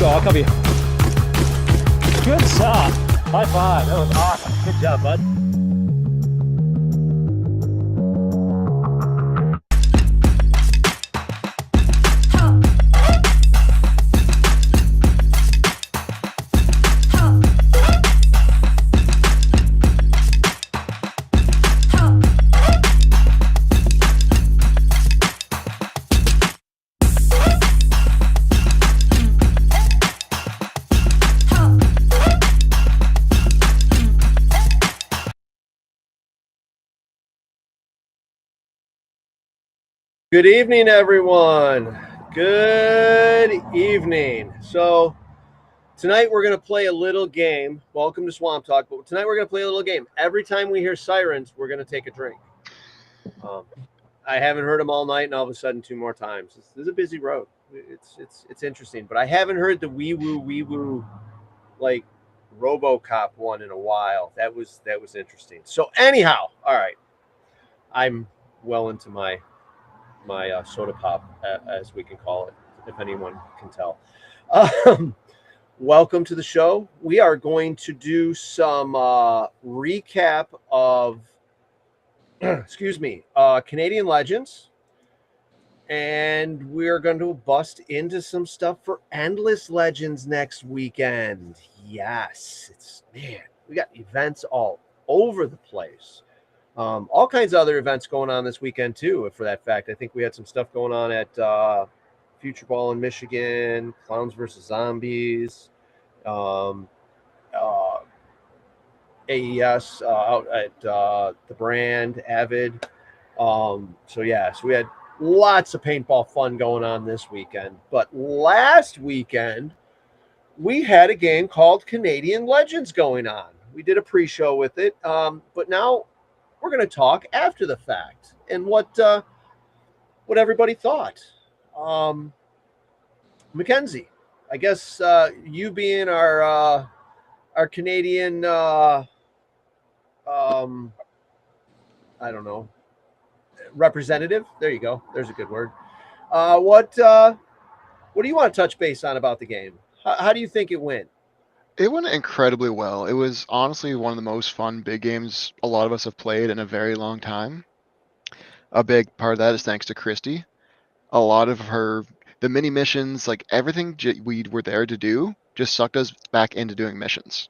go. I'll cover you. Good shot. High five. That was awesome. Good job, bud. Good evening, everyone. Good evening. So tonight we're going to play a little game. Welcome to Swamp Talk. But tonight we're going to play a little game. Every time we hear sirens, we're going to take a drink. I haven't heard them all night, and all of a sudden 2 more times. This is a busy road. It's interesting, but I haven't heard the wee woo like RoboCop one in a while. That was interesting. So anyhow, all right, I'm well into my soda pop, as we can call it, if anyone can tell. Welcome to the show. We are going to do some recap of, Canadian Legends, and we're going to bust into some stuff for Endless Legends next weekend. Yes, we got events all over the place. All kinds of other events going on this weekend too. For that fact, I think we had some stuff going on at Future Ball in Michigan, Clowns versus Zombies, AES out at the Brand, Avid. So we had lots of paintball fun going on this weekend. But last weekend, we had a game called Canadian Legends going on. We did a pre-show with it, but now we're going to talk after the fact and what everybody thought. Mackenzie, I guess you being our Canadian, I don't know, representative. There you go. There's a good word. What do you want to touch base on about the game? How do you think it went? It went incredibly well. It was honestly one of the most fun big games a lot of us have played in a very long time. A big part of that is thanks to Christy. A lot of the mini missions, like everything we were there to do, just sucked us back into doing missions.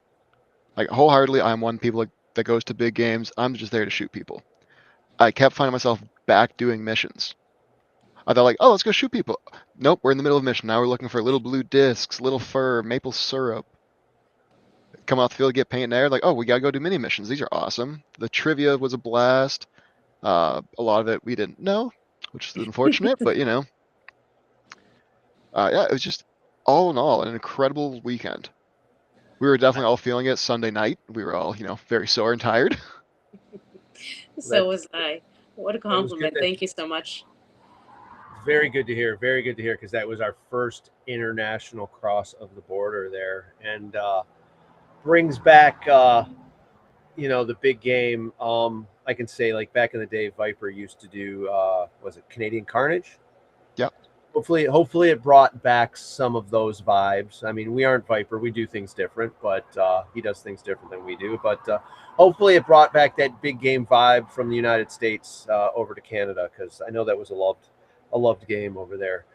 Like wholeheartedly, I'm one people that goes to big games. I'm just there to shoot people. I kept finding myself back doing missions. I thought like, oh, let's go shoot people. Nope, we're in the middle of a mission. Now we're looking for little blue discs, little fur, maple syrup. Come out the field, get paint and air. Like, oh, we gotta go do mini missions. These are awesome. The trivia was a blast. A lot of it we didn't know, which is unfortunate, but yeah, it was just all in all an incredible weekend. We were definitely all feeling it Sunday night. We were all, very sore and tired. So was I. What a compliment. Thank you so much. Very good to hear. Very good to hear, because that was our first international cross of the border there, and brings back the big game. I can say, like, back in the day, Viper used to do was it Canadian Carnage? Yep. Hopefully it brought back some of those vibes. I mean, we aren't Viper, we do things different, but he does things different than we do. But hopefully it brought back that big game vibe from the United States over to Canada, because I know that was a loved game over there.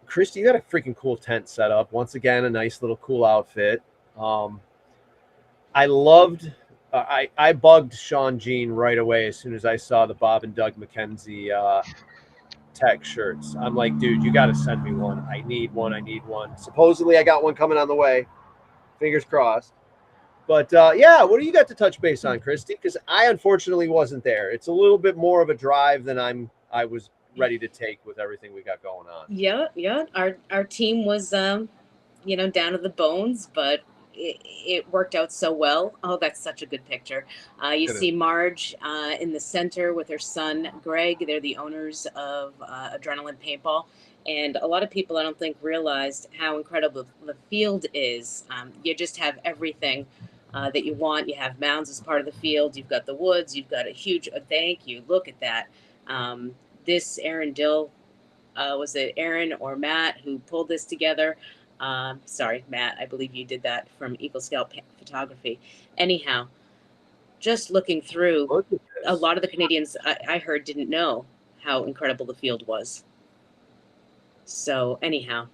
Christy, you got a freaking cool tent set up. Once again, a nice little cool outfit. I loved. I bugged Sean Jean right away as soon as I saw the Bob and Doug McKenzie tech shirts. I'm like, dude, you got to send me one. I need one. Supposedly, I got one coming on the way. Fingers crossed. But what do you got to touch base on, Christy? Because I unfortunately wasn't there. It's a little bit more of a drive than I was ready to take with everything we got going on. Yeah. Our team was down to the bones, but it worked out so well. Oh, that's such a good picture. You see Marge in the center with her son Greg. They're the owners of Adrenaline Paintball, and a lot of people I don't think realized how incredible the field is. You just have everything that you want. You have mounds as part of the field. You've got the woods. You've got a huge. Thank you. Look at that. This Aaron Dill. Was it Aaron or Matt who pulled this together? Sorry, Matt, I believe you did that from Eagle Scout Photography. Anyhow, just looking through, Look at a this. lot of the Canadians I heard didn't know how incredible the field was. So anyhow,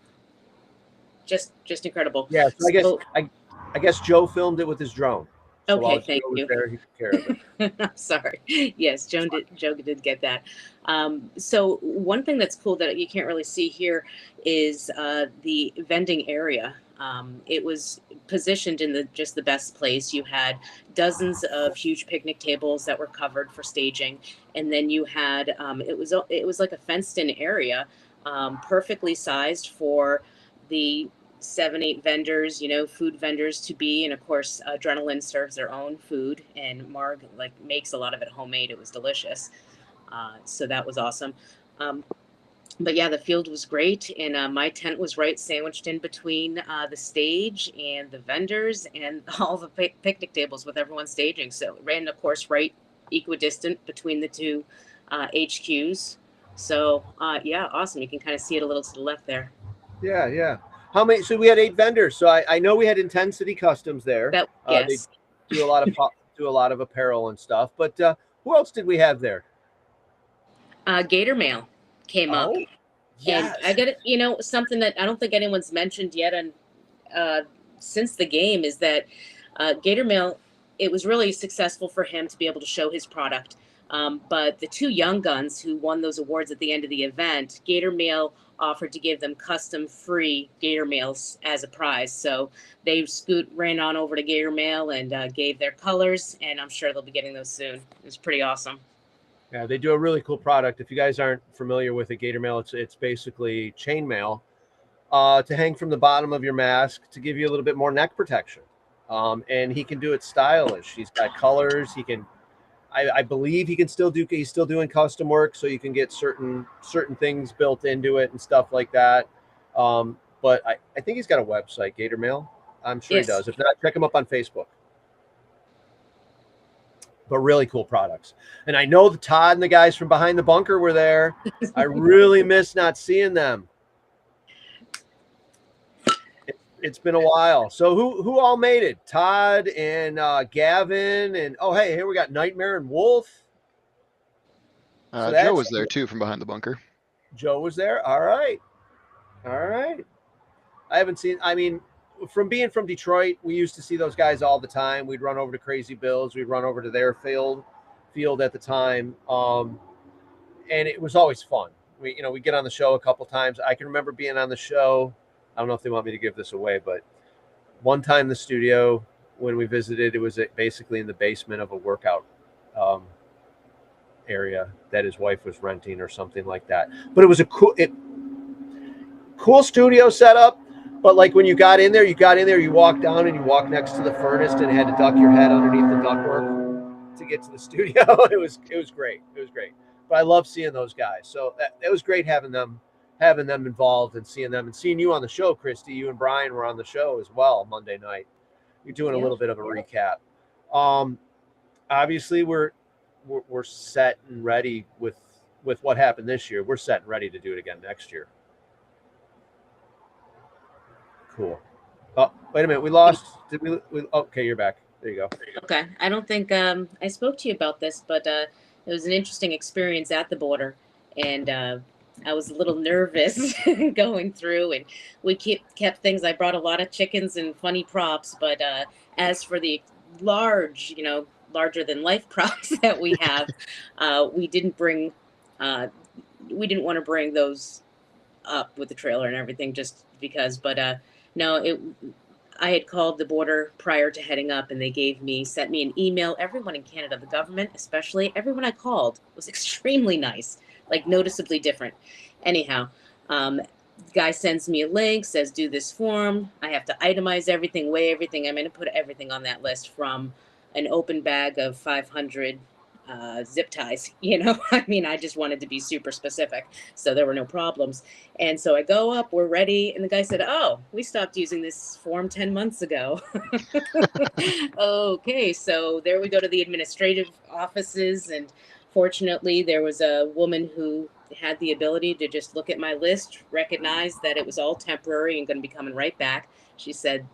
just incredible. Yeah, so So I guess Joe filmed it with his drone. So okay, while Joe thank was you. there, he took care of it. I'm sorry. Yes, Joe did get that. So one thing that's cool that you can't really see here is the vending area. It was positioned in just the best place. You had dozens of huge picnic tables that were covered for staging, and then you had it was like a fenced-in area, perfectly sized for the 7, 8 vendors, food vendors to be. And of course, Adrenaline serves their own food, and Marg makes a lot of it homemade. It was delicious. So that was awesome. Um, but yeah, the field was great, and my tent was right sandwiched in between the stage and the vendors and all the picnic tables with everyone staging. So it ran, of course, right equidistant between the two HQs. So yeah, awesome. You can kind of see it a little to the left there. Yeah, yeah. How many? So we had 8 vendors. So I know we had Intensity Customs there. That They yes. do a lot of apparel and stuff. But who else did we have there? Gator Mail came up. Oh, And I yes. got it, something that I don't think anyone's mentioned yet, and since the game, is that Gator Mail, it was really successful for him to be able to show his product. But the 2 young guns who won those awards at the end of the event, Gator Mail offered to give them custom free Gator Mails as a prize. So they ran on over to Gator Mail and gave their colors, and I'm sure they'll be getting those soon. It was pretty awesome. Yeah, they do a really cool product. If you guys aren't familiar with a Gator Mail, it's basically chain mail to hang from the bottom of your mask to give you a little bit more neck protection. And he can do it stylish. He's got colors. He can, I believe, he can still do. He's still doing custom work, so you can get certain things built into it and stuff like that. But I think he's got a website, Gator Mail. I'm sure Yes. he does. If not, check him up on Facebook. But really cool products. And I know the Todd and the guys from Behind the Bunker were there. I really miss not seeing them. It's been a while. So who all made it? Todd and Gavin and hey, here we got Nightmare and Wolf. So Joe was there too from Behind the Bunker. Joe was there. All right. I haven't seen. I mean, from being from Detroit, we used to see those guys all the time. We'd run over to Crazy Bill's. We'd run over to their field at the time, and it was always fun. We get on the show a couple times. I can remember being on the show. I don't know if they want me to give this away, but one time the studio when we visited, it was basically in the basement of a workout area that his wife was renting or something like that. But it was a cool studio setup. But like when you got in there, you walked down and you walked next to the furnace and had to duck your head underneath the ductwork to get to the studio. It was great. It was great. But I love seeing those guys. So it was great having them involved and seeing them and seeing you on the show, Christy. You and Brian were on the show as well Monday night. You're doing a little bit of a recap. Obviously we're set and ready with what happened this year. We're set and ready to do it again next year. Cool. Oh, wait a minute. We lost. Did we okay, you're back. There you go. Okay. I don't think I spoke to you about this, but it was an interesting experience at the border, and I was a little nervous going through, and we kept things. I brought a lot of chickens and funny props, but as for the larger than life props that we have, we didn't we didn't want to bring those up with the trailer and everything just because, but no, I had called the border prior to heading up, and they sent me an email. Everyone in Canada, the government especially, everyone I called was extremely nice, like noticeably different. Anyhow, guy sends me a link, says do this form. I have to itemize everything, weigh everything. I'm going to put everything on that list, from an open bag of 500 zip ties. I mean, I just wanted to be super specific, so there were no problems. And so I go up, we're ready, and the guy said, oh, we stopped using this form 10 months ago. Okay, so there we go to the administrative offices, and fortunately there was a woman who had the ability to just look at my list, recognize that it was all temporary and going to be coming right back. She said,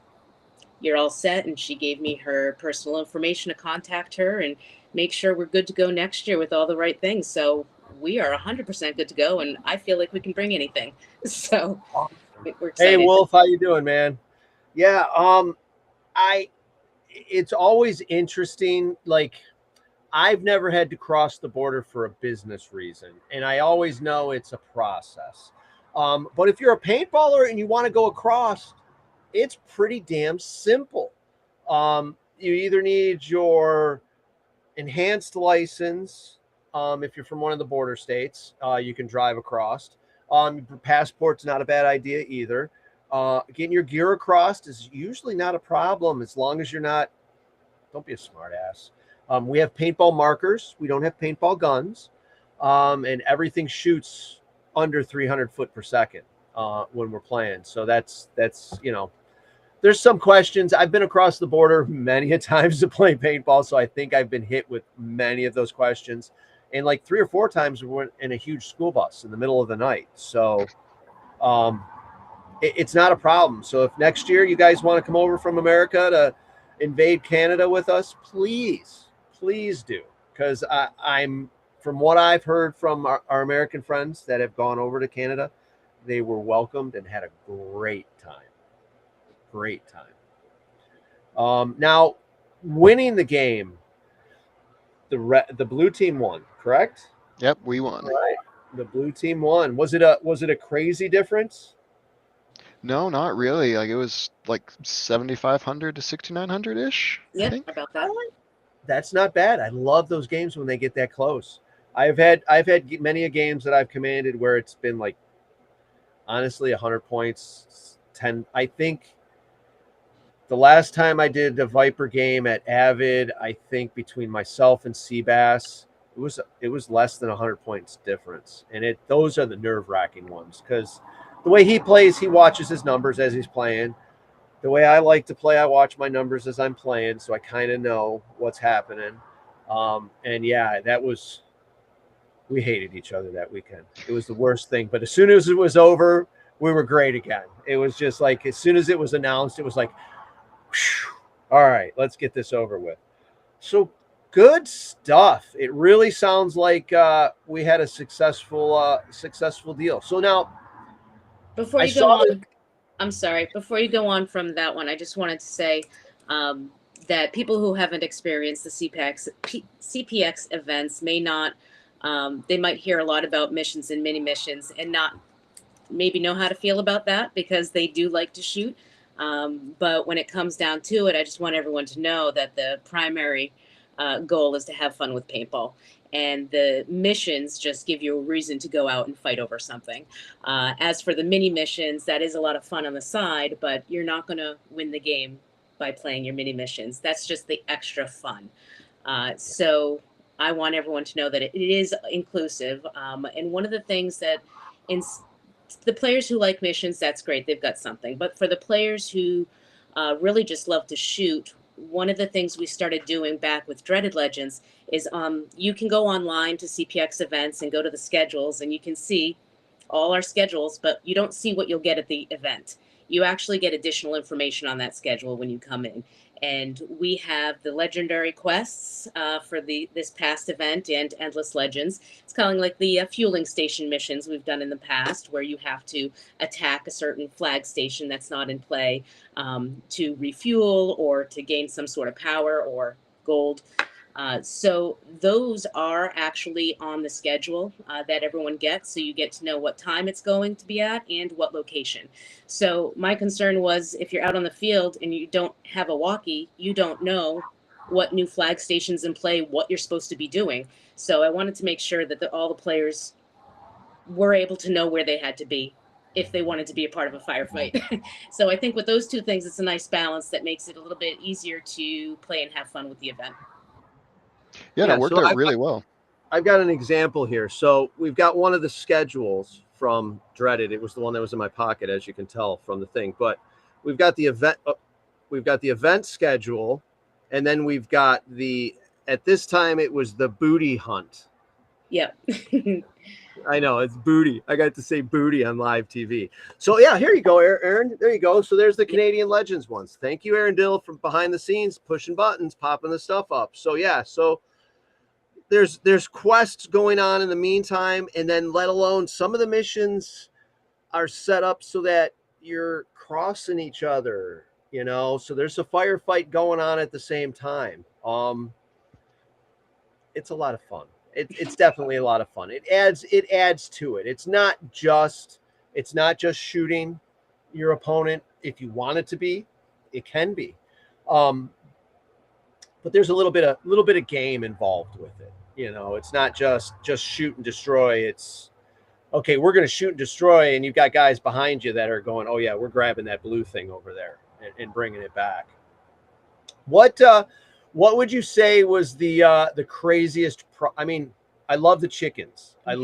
"You're all set," and she gave me her personal information to contact her and make sure we're good to go next year with all the right things. So we are 100% good to go, and I feel like we can bring anything. So we're excited. Hey, Wolf, how you doing, man? Yeah, it's always interesting. Like, I've never had to cross the border for a business reason, and I always know it's a process. But if you're a paintballer and you want to go across, it's pretty damn simple. You either need your enhanced license. If you're from one of the border states, you can drive across. Passport's not a bad idea either. Getting your gear across is usually not a problem as long as you're not. Don't be a smart ass. We have paintball markers. We don't have paintball guns, and everything shoots under 300 foot per second when we're playing. So that's there's some questions. I've been across the border many a times to play paintball, so I think I've been hit with many of those questions. And like 3 or 4 times we went in a huge school bus in the middle of the night. So it's not a problem. So if next year you guys want to come over from America to invade Canada with us, please do. Because I'm from what I've heard from our American friends that have gone over to Canada, they were welcomed and had a great time. Now, winning the game, the blue team won, correct? Yep, we won. All right. The blue team won. Was it a crazy difference? No, not really. Like, it was like 7,500 to 6,900 ish. Yeah, about that. That's not bad. I love those games when they get that close. I've had many games that I've commanded where it's been like, honestly, 100 points, 10. I think the last time I did the Viper game at Avid, I think between myself and Seabass, it was less than 100 points difference. And those are the nerve-wracking ones because the way he plays, he watches his numbers as he's playing. The way I like to play, I watch my numbers as I'm playing, so I kind of know what's happening. And yeah, we hated each other that weekend. It was the worst thing. But as soon as it was over, we were great again. It was just like, as soon as it was announced, it was like, whew, all right, let's get this over with. So good stuff. It really sounds like we had a successful deal. So now, Before you go on, I'm sorry. Before you go on from that one, I just wanted to say that people who haven't experienced the CPX events may not. They might hear a lot about missions and mini missions and not maybe know how to feel about that because they do like to shoot. But when it comes down to it, I just want everyone to know that the primary goal is to have fun with paintball. And the missions just give you a reason to go out and fight over something. As for the mini missions, that is a lot of fun on the side, but you're not going to win the game by playing your mini missions. That's just the extra fun. So I want everyone to know that it is inclusive. And one of the things that the players who like missions, that's great. They've got something. But for the players who really just love to shoot, one of the things we started doing back with Dreaded Legends is you can go online to CPX events and go to the schedules and you can see all our schedules, but you don't see what you'll get at the event. You actually get additional information on that schedule when you come in. And we have the legendary quests for this past event and Endless Legends. It's kind of like the fueling station missions we've done in the past, where you have to attack a certain flag station that's not in play to refuel or to gain some sort of power or gold. So those are actually on the schedule that everyone gets. So you get to know what time it's going to be at and what location. So my concern was if you're out on the field and you don't have a walkie, you don't know what new flag station's in play, what you're supposed to be doing. So I wanted to make sure that all the players were able to know where they had to be if they wanted to be a part of a firefight. So I think with those two things, it's a nice balance that makes it a little bit easier to play and have fun with the event. Yeah, that worked out really well. I've got an example here. So we've got one of the schedules from Dreaded. It was the one that was in my pocket, as you can tell from the thing. But we've got the event schedule, and then we've got at this time it was the booty hunt. Yep. I know it's booty. I got to say booty on live TV. So yeah, here you go, Aaron. There you go. So there's the Canadian Legends ones. Thank you, Aaron Dill, from behind the scenes, pushing buttons, popping the stuff up. So yeah, so there's quests going on in the meantime, and then let alone some of the missions are set up so that you're crossing each other, you know. So there's a firefight going on at the same time. It's a lot of fun. It's definitely a lot of fun. It adds to it. It's not just shooting your opponent. If you want it to be, it can be. But there's a little bit of game involved with it. You know, it's not just shoot and destroy. It's okay, we're going to shoot and destroy, and you've got guys behind you that are going, oh yeah, we're grabbing that blue thing over there and bringing it back. What would you say was the craziest? I mean, I love the chickens. But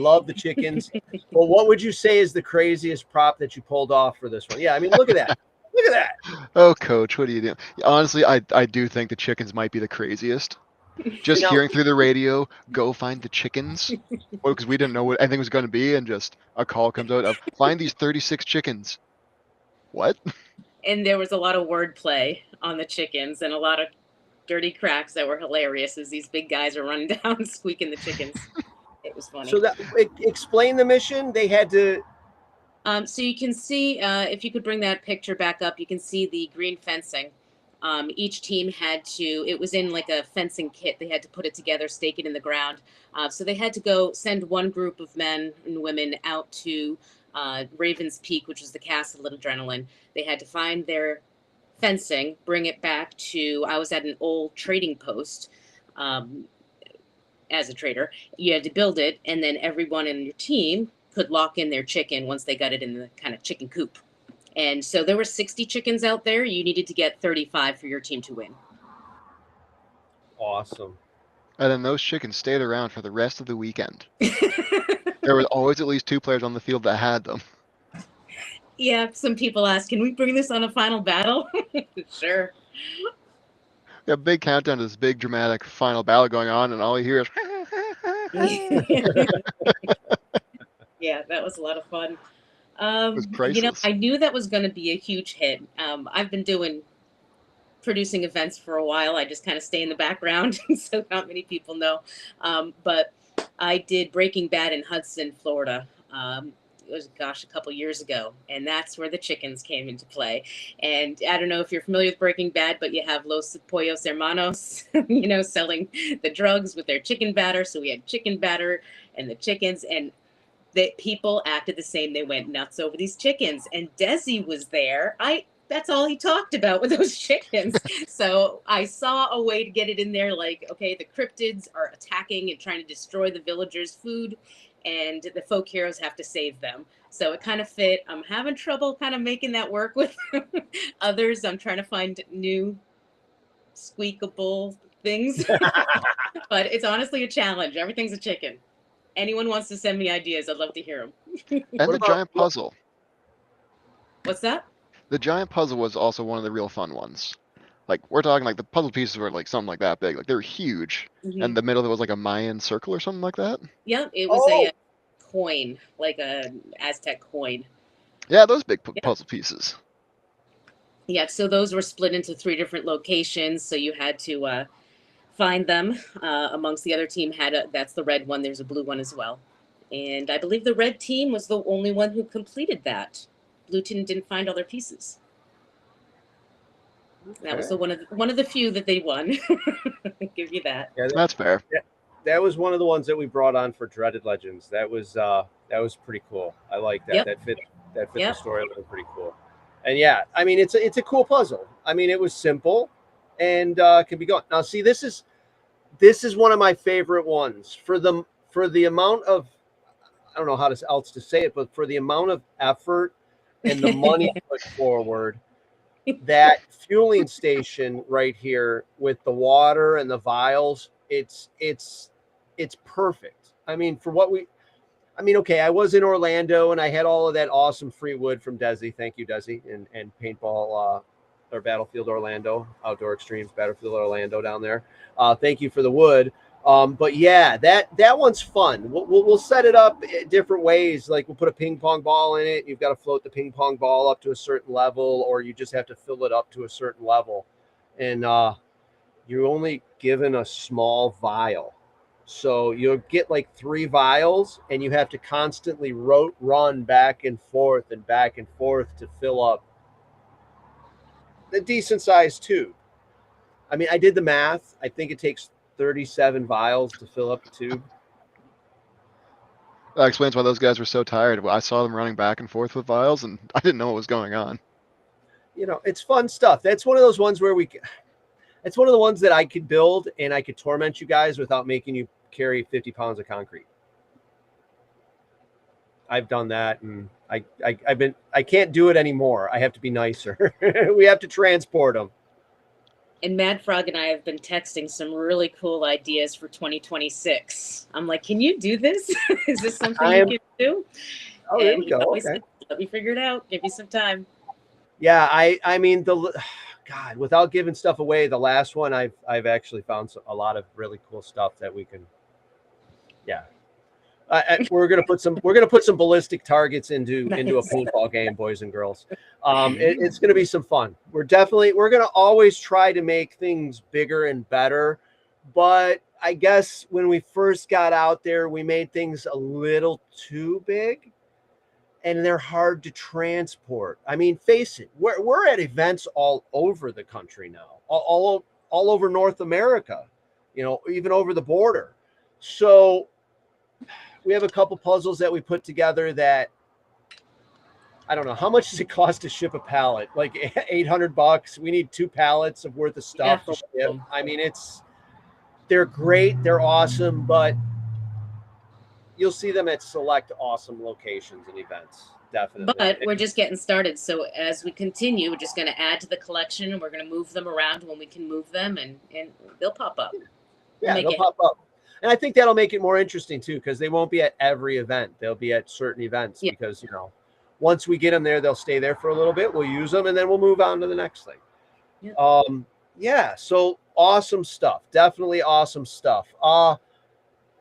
what would you say is the craziest prop that you pulled off for this one? Yeah, I mean, look at that. Look at that. Oh, Coach, what are you doing? Honestly, I do think the chickens might be the craziest. Just hearing through the radio, go find the chickens. Well, because we didn't know what anything was going to be, and just a call comes out of find these 36 chickens. What? And there was a lot of wordplay on the chickens and a lot of dirty cracks that were hilarious as these big guys are running down squeaking the chickens. It was funny. So explain the mission. They had to. So you can see, if you could bring that picture back up, you can see the green fencing. Each team had to, it was in like a fencing kit. They had to put it together, stake it in the ground. So they had to go send one group of men and women out to Raven's Peak, which was the Castle of Adrenaline. They had to find their fencing, bring it back to, I was at an old trading post as a trader. You had to build it, and then everyone in your team could lock in their chicken once they got it in the kind of chicken coop. And so there were 60 chickens out there. You needed to get 35 for your team to win. Awesome. And then those chickens stayed around for the rest of the weekend. There was always at least 2 players on the field that had them. Yeah, some people ask, can we bring this on a final battle? Sure. Yeah, big countdown to this big dramatic final battle going on, and all you hear is. Yeah, that was a lot of fun. It was priceless. I knew that was going to be a huge hit. I've been producing events for a while. I just kind of stay in the background, so not many people know. But I did Breaking Bad in Hudson, Florida. It was, a couple years ago, and that's where the chickens came into play. And I don't know if you're familiar with Breaking Bad, but you have Los Pollos Hermanos, selling the drugs with their chicken batter. So we had chicken batter and the chickens, and the people acted the same. They went nuts over these chickens, and Desi was there. That's all he talked about with those chickens. So I saw a way to get it in there. Like, okay, the cryptids are attacking and trying to destroy the villagers' food, and the folk heroes have to save them. So it kind of fit. I'm having trouble kind of making that work with others. I'm trying to find new squeakable things, but it's honestly a challenge. Everything's a chicken. Anyone wants to send me ideas, I'd love to hear them. And the giant puzzle. What's that? The giant puzzle was also one of the real fun ones. Like, we're talking like the puzzle pieces were like something like that big. Like, they were huge. Mm-hmm. And the middle of it was like a Mayan circle or something like that. Yeah, it was a coin, like a Aztec coin. Yeah, those big puzzle pieces. Yeah, so those were split into 3 different locations. So you had to find them amongst the other team. That's the red one. There's a blue one as well. And I believe the red team was the only one who completed that. Blue team didn't find all their pieces. Okay. That was one of the few that they won. I'll give you that. Yeah, that's fair. That was one of the ones that we brought on for Dreaded Legends. That was pretty cool. I like that. Yep. That fit the storyline pretty cool. And yeah, I mean it's a cool puzzle. I mean it was simple and can be gone. Now see, this is one of my favorite ones for the amount of, I don't know how else to say it, but for the amount of effort and the money put forward. That fueling station right here with the water and the vials, it's perfect. I mean, okay, I was in Orlando and I had all of that awesome free wood from Desi. Thank you, Desi, and Paintball or Battlefield Orlando, Outdoor Extremes, Battlefield Orlando down there. Thank you for the wood. But yeah, that one's fun. We'll set it up different ways. Like we'll put a ping pong ball in it. You've got to float the ping pong ball up to a certain level, or you just have to fill it up to a certain level. And you're only given a small vial. So you'll get like 3 vials, and you have to constantly run back and forth to fill up a decent sized tube. I mean, I did the math. I think it takes 37 vials to fill up the tube. That explains why those guys were so tired. I saw them running back and forth with vials, and I didn't know what was going on. You know, it's fun stuff. That's one of those ones where it's one of the ones that I could build and I could torment you guys without making you carry 50 pounds of concrete. I've done that, and I can't do it anymore. I have to be nicer. We have to transport them. And Mad Frog and I have been texting some really cool ideas for 2026. I'm like, can you do this? Is this something you can do? Oh, there we go. Okay. Let me figure it out. Give me some time. Yeah, I mean, God, without giving stuff away, the last one I've actually found a lot of really cool stuff that we can. Yeah, we're gonna put some ballistic targets into a paintball game, boys and girls. It's gonna be some fun. We're gonna always try to make things bigger and better, but I guess when we first got out there, we made things a little too big, and they're hard to transport. I mean, face it, we're at events all over the country now, all over North America, you know, even over the border. So we have a couple puzzles that we put together that I don't know how much does it cost to ship a pallet? Like $800. We need 2 pallets of worth of stuff to ship. I mean, they're great, they're awesome, but you'll see them at select awesome locations and events. Definitely. But we're just getting started. So as we continue, we're just going to add to the collection, and we're going to move them around when we can move them, and they'll pop up. Yeah, they'll pop up. And I think that'll make it more interesting too, because they won't be at every event. They'll be at certain events because, you know, once we get them there, they'll stay there for a little bit. We'll use them, and then we'll move on to the next thing. Yeah. So awesome stuff. Definitely awesome stuff.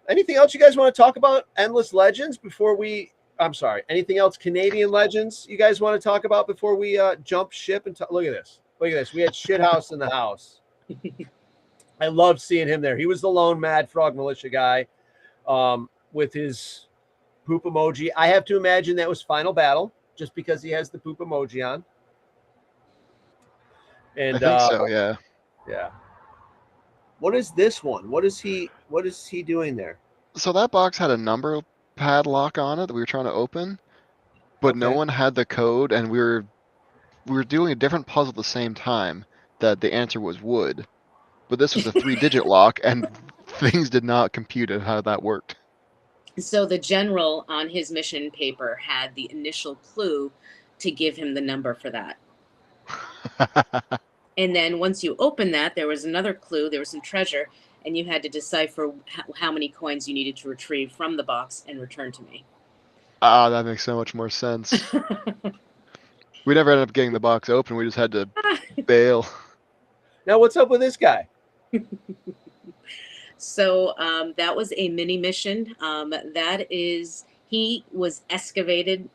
Anything else you guys want to talk about Endless Legends before we? I'm sorry. Anything else Canadian Legends you guys want to talk about before we jump ship and look at this? Look at this. We had Shithouse in the house. I loved seeing him there. He was the lone Mad Frog Militia guy with his poop emoji. I have to imagine that was Final Battle just because he has the poop emoji on. And I think so, yeah. Yeah. What is this one? What is he doing there? So that box had a number padlock on it that we were trying to open, but no one had the code, and we were doing a different puzzle at the same time that the answer was wood. But this was a 3-digit lock, and things did not compute at how that worked. So the general on his mission paper had the initial clue to give him the number for that. And then once you open that, there was another clue. There was some treasure, and you had to decipher how many coins you needed to retrieve from the box and return to me. Ah, that makes so much more sense. We never ended up getting the box open. We just had to bail. Now, what's up with this guy? So that was a mini mission. He was excavated,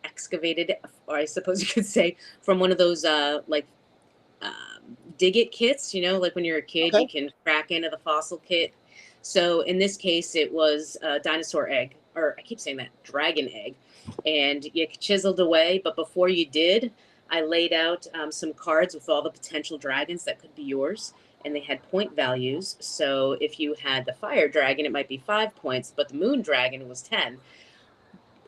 or I suppose you could say, from one of those dig it kits, you know, like when you're a kid, you can crack into the fossil kit. So in this case, it was a dinosaur egg, or I keep saying that, dragon egg, and you chiseled away. But before you did, I laid out some cards with all the potential dragons that could be yours, and they had point values. So if you had the fire dragon, it might be 5 points, but the moon dragon was 10.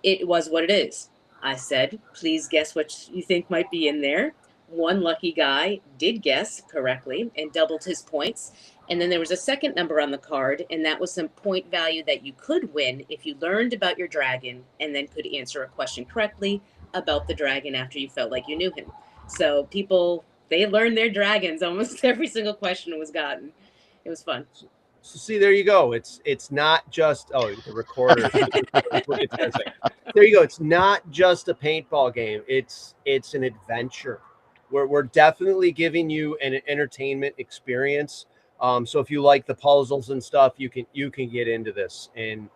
It was what it is. I said, please guess what you think might be in there. One lucky guy did guess correctly and doubled his points. And then there was a second number on the card, and that was some point value that you could win if you learned about your dragon and then could answer a question correctly about the dragon after you felt like you knew him. So people, they learned their dragons. Almost every single question was gotten. It was fun. So see, there you go. It's not just the recorder. There you go. It's not just a paintball game. It's an adventure. We're definitely giving you an entertainment experience. So if you like the puzzles and stuff, you can get into this and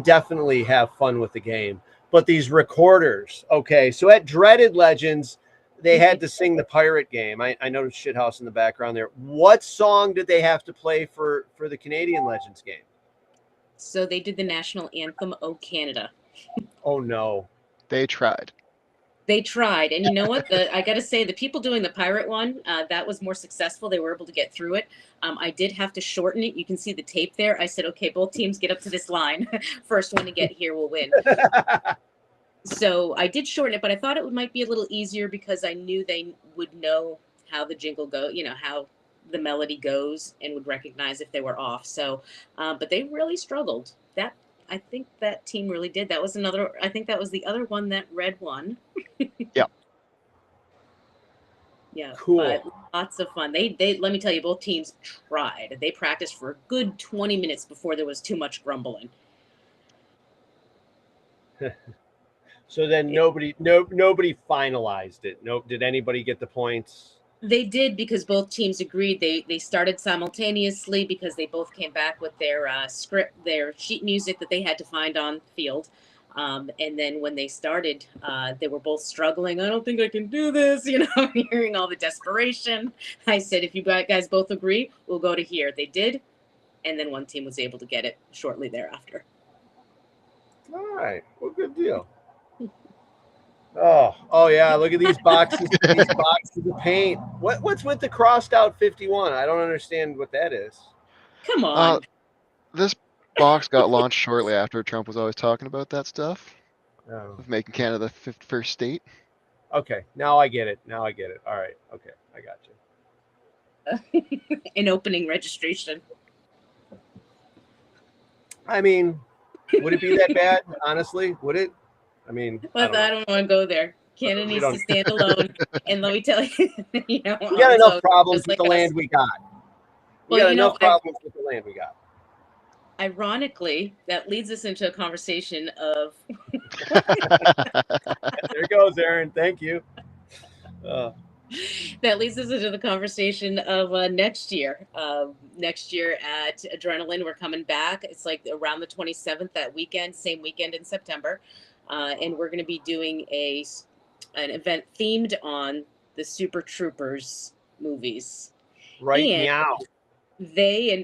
definitely have fun with the game. But these recorders, okay, so at Dreaded Legends, they had to sing the pirate game. I noticed Shithouse in the background there. What song did they have to play for the Canadian Legends game? So they did the national anthem, "O Canada." Oh no. They tried. They tried, and you know what? I got to say, the people doing the pirate one, that was more successful. They were able to get through it. I did have to shorten it. You can see the tape there. I said, okay, both teams get up to this line. First one to get here will win. So I did shorten it, but I thought it might be a little easier because I knew they would know how the jingle go, how the melody goes, and would recognize if they were off. So, but they really struggled. I think that team really did. That was I think that was the other one that Red won. Yep. Yeah. Cool. But lots of fun. They let me tell you, both teams tried. They practiced for a good 20 minutes before there was too much grumbling. So then nobody finalized it. Did anybody get the points? They did because both teams agreed. They started simultaneously because they both came back with their script, their sheet music that they had to find on field. And then when they started, they were both struggling. I don't think I can do this, hearing all the desperation. I said, if you guys both agree, we'll go to here. They did. And then one team was able to get it shortly thereafter. All right. Well, good deal. Oh yeah! Look at these boxes. These boxes of paint. What's with the crossed out 51? I don't understand what that is. Come on. This box got launched shortly after Trump was always talking about that stuff Oh. of making Canada the 51st state. Okay, now I get it. All right. Okay, I got you. An opening registration. I mean, would it be that bad? Honestly, would it? I mean, But I don't want to go there. Canada needs to stand alone. And let me tell you, we got enough problems with the land we got. We Well, got enough problems with the land we got. Ironically, that leads us into a conversation of There goes, Aaron. Thank you. that leads us into the conversation of next year. Next year at Adrenaline, we're coming back. It's like around the 27th, that weekend, same weekend in September. And we're going to be doing an event themed on the Super Troopers movies. Right And now.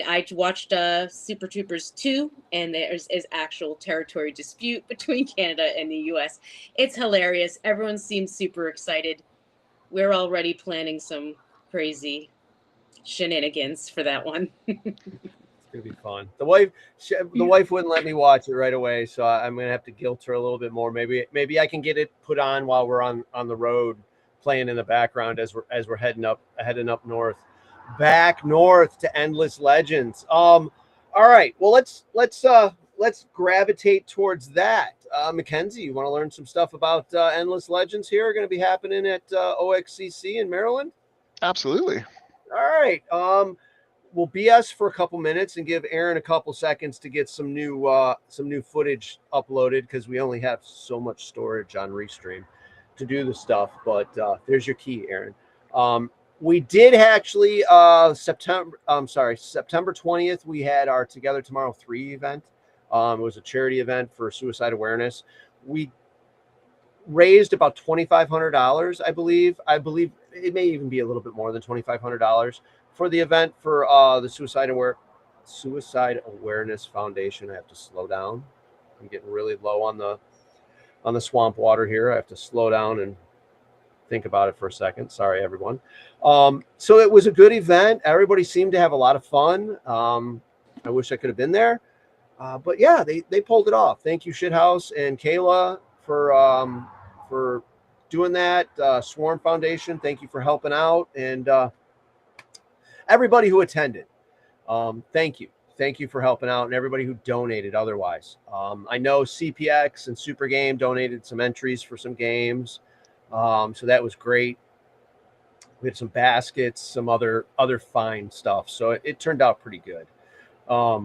I watched Super Troopers 2, and there's actual territory dispute between Canada and the U.S. It's hilarious. Everyone seems super excited. We're already planning some crazy shenanigans for that one. It's gonna be fun. The wife wouldn't let me watch it right away, so I'm gonna have to guilt her a little bit more. Maybe I can get it put on while we're on the road, playing in the background as we're heading up north, back north to Endless Legends. All right, well let's gravitate towards that. Mackenzie, you want to learn some stuff about Endless Legends here? Going to be happening at OXCC in Maryland. Absolutely. All right. We'll BS for a couple minutes and give Aaron a couple seconds to get some new footage uploaded because we only have so much storage on Restream to do the stuff. But there's your key, Aaron. We did actually September 20th. We had our Together Tomorrow 3 event. It was a charity event for suicide awareness. We raised about $2,500, I believe. I believe it may even be a little bit more than $2,500 for the event for the Suicide Awareness Foundation. I have to slow down. I'm getting really low on the swamp water here. I have to slow down and think about it for a second. Sorry, everyone. So it was a good event. Everybody seemed to have a lot of fun. I wish I could have been there. But yeah, they pulled it off. Thank you, Shithouse and Kayla, for doing that. Swarm Foundation, thank you for helping out. And everybody who attended, thank you. Thank you for helping out, and everybody who donated otherwise. I know CPX and Super Game donated some entries for some games. So that was great. We had some baskets, some other fine stuff. So it turned out pretty good. A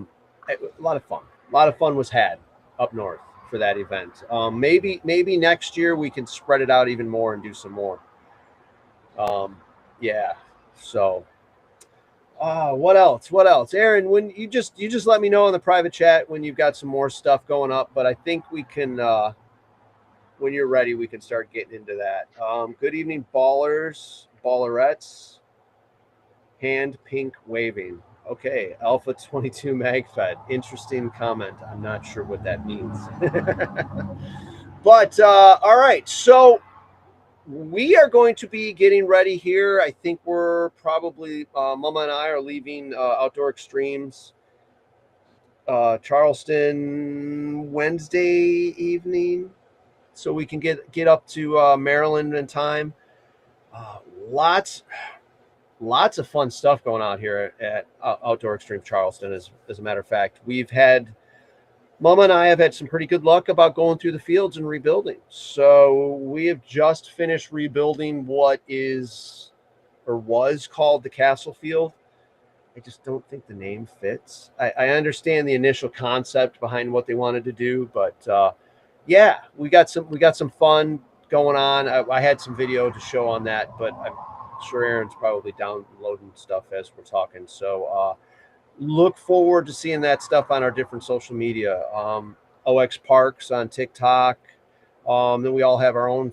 lot of fun. A lot of fun was had up north for that event. Maybe next year we can spread it out even more and do some more. Yeah. So What else? What else? Aaron, when you just let me know in the private chat when you've got some more stuff going up, but I think we can when you're ready, we can start getting into that. Good evening, ballers, ballerettes, hand pink waving. Okay, Alpha 22 MagFed. Interesting comment. I'm not sure what that means. But all right, so we are going to be getting ready here. I think we're probably Mama and I are leaving Outdoor Extremes Charleston Wednesday evening, so we can get up to Maryland in time. Lots of fun stuff going on here at Outdoor Extreme Charleston. As a matter of fact, Mama and I have had some pretty good luck about going through the fields and rebuilding. So we have just finished rebuilding what is or was called the Castle Field. I just don't think the name fits. I understand the initial concept behind what they wanted to do, but yeah, we got some fun going on. I had some video to show on that, but I'm sure Aaron's probably downloading stuff as we're talking. So look forward to seeing that stuff on our different social media. OX Parks on TikTok. Then we all have our own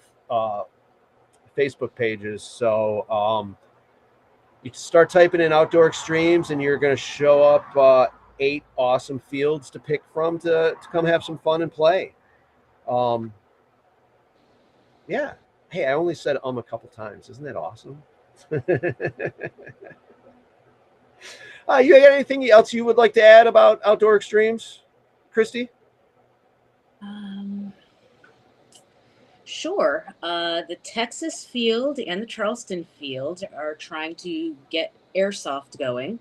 Facebook pages. So you start typing in Outdoor Extremes and you're going to show up 8 awesome fields to pick from to come have some fun and play. Yeah. Hey, I only said a couple times. Isn't that awesome? You got anything else you would like to add about Outdoor Extremes, Christy? Sure. The Texas field and the Charleston field are trying to get airsoft going.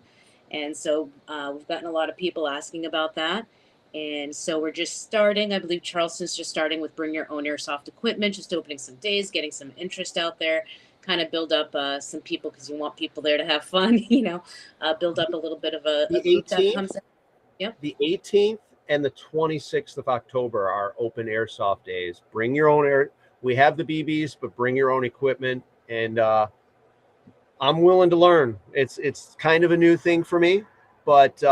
And so we've gotten a lot of people asking about that. And so we're just starting. I believe Charleston's just starting with bring your own airsoft equipment, just opening some days, getting some interest out there, kind of build up some people because you want people there to have fun, build up a little bit of a group that comes in. Yep. The 18th and the 26th of October are open airsoft days. Bring your own air. We have the BBs, but bring your own equipment. And I'm willing to learn. It's kind of a new thing for me, but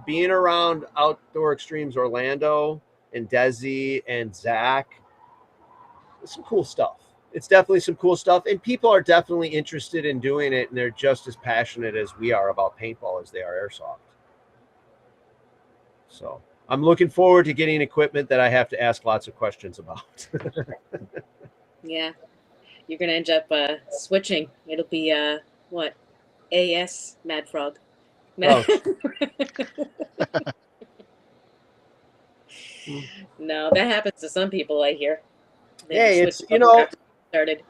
being around Outdoor Extremes Orlando and Desi and Zach, it's some cool stuff. It's definitely some cool stuff, and people are definitely interested in doing it, and they're just as passionate as we are about paintball as they are airsoft. So I'm looking forward to getting equipment that I have to ask lots of questions about. Yeah, you're gonna end up switching. It'll be what? AS Mad Frog. No, no, that happens to some people. I hear. Hey, it's started.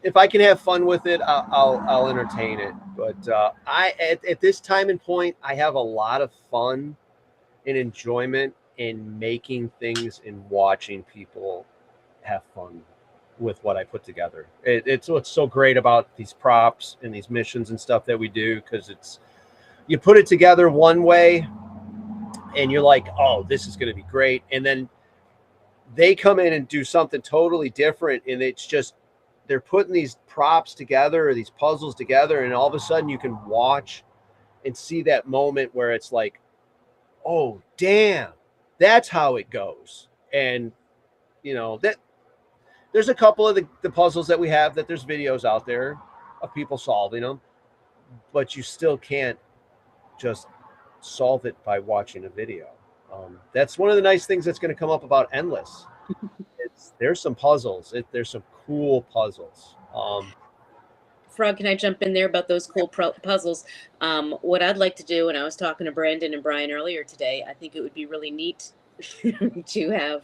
If I can have fun with it, I'll entertain it. But at this time and point, I have a lot of fun and enjoyment in making things and watching people have fun with what I put together. It's what's so great about these props and these missions and stuff that we do, because you put it together one way and you're like, oh, this is going to be great. And then they come in and do something totally different. And it's just, they're putting these props together or these puzzles together. And all of a sudden you can watch and see that moment where it's like, oh, damn, that's how it goes. And, that there's a couple of the puzzles that we have that there's videos out there of people solving them, but you still can't just solve it by watching a video. That's one of the nice things that's going to come up about Endless. There's some puzzles. There's some cool puzzles. Frog, can I jump in there about those cool puzzles? What I'd like to do, and I was talking to Brandon and Brian earlier today, I think it would be really neat to have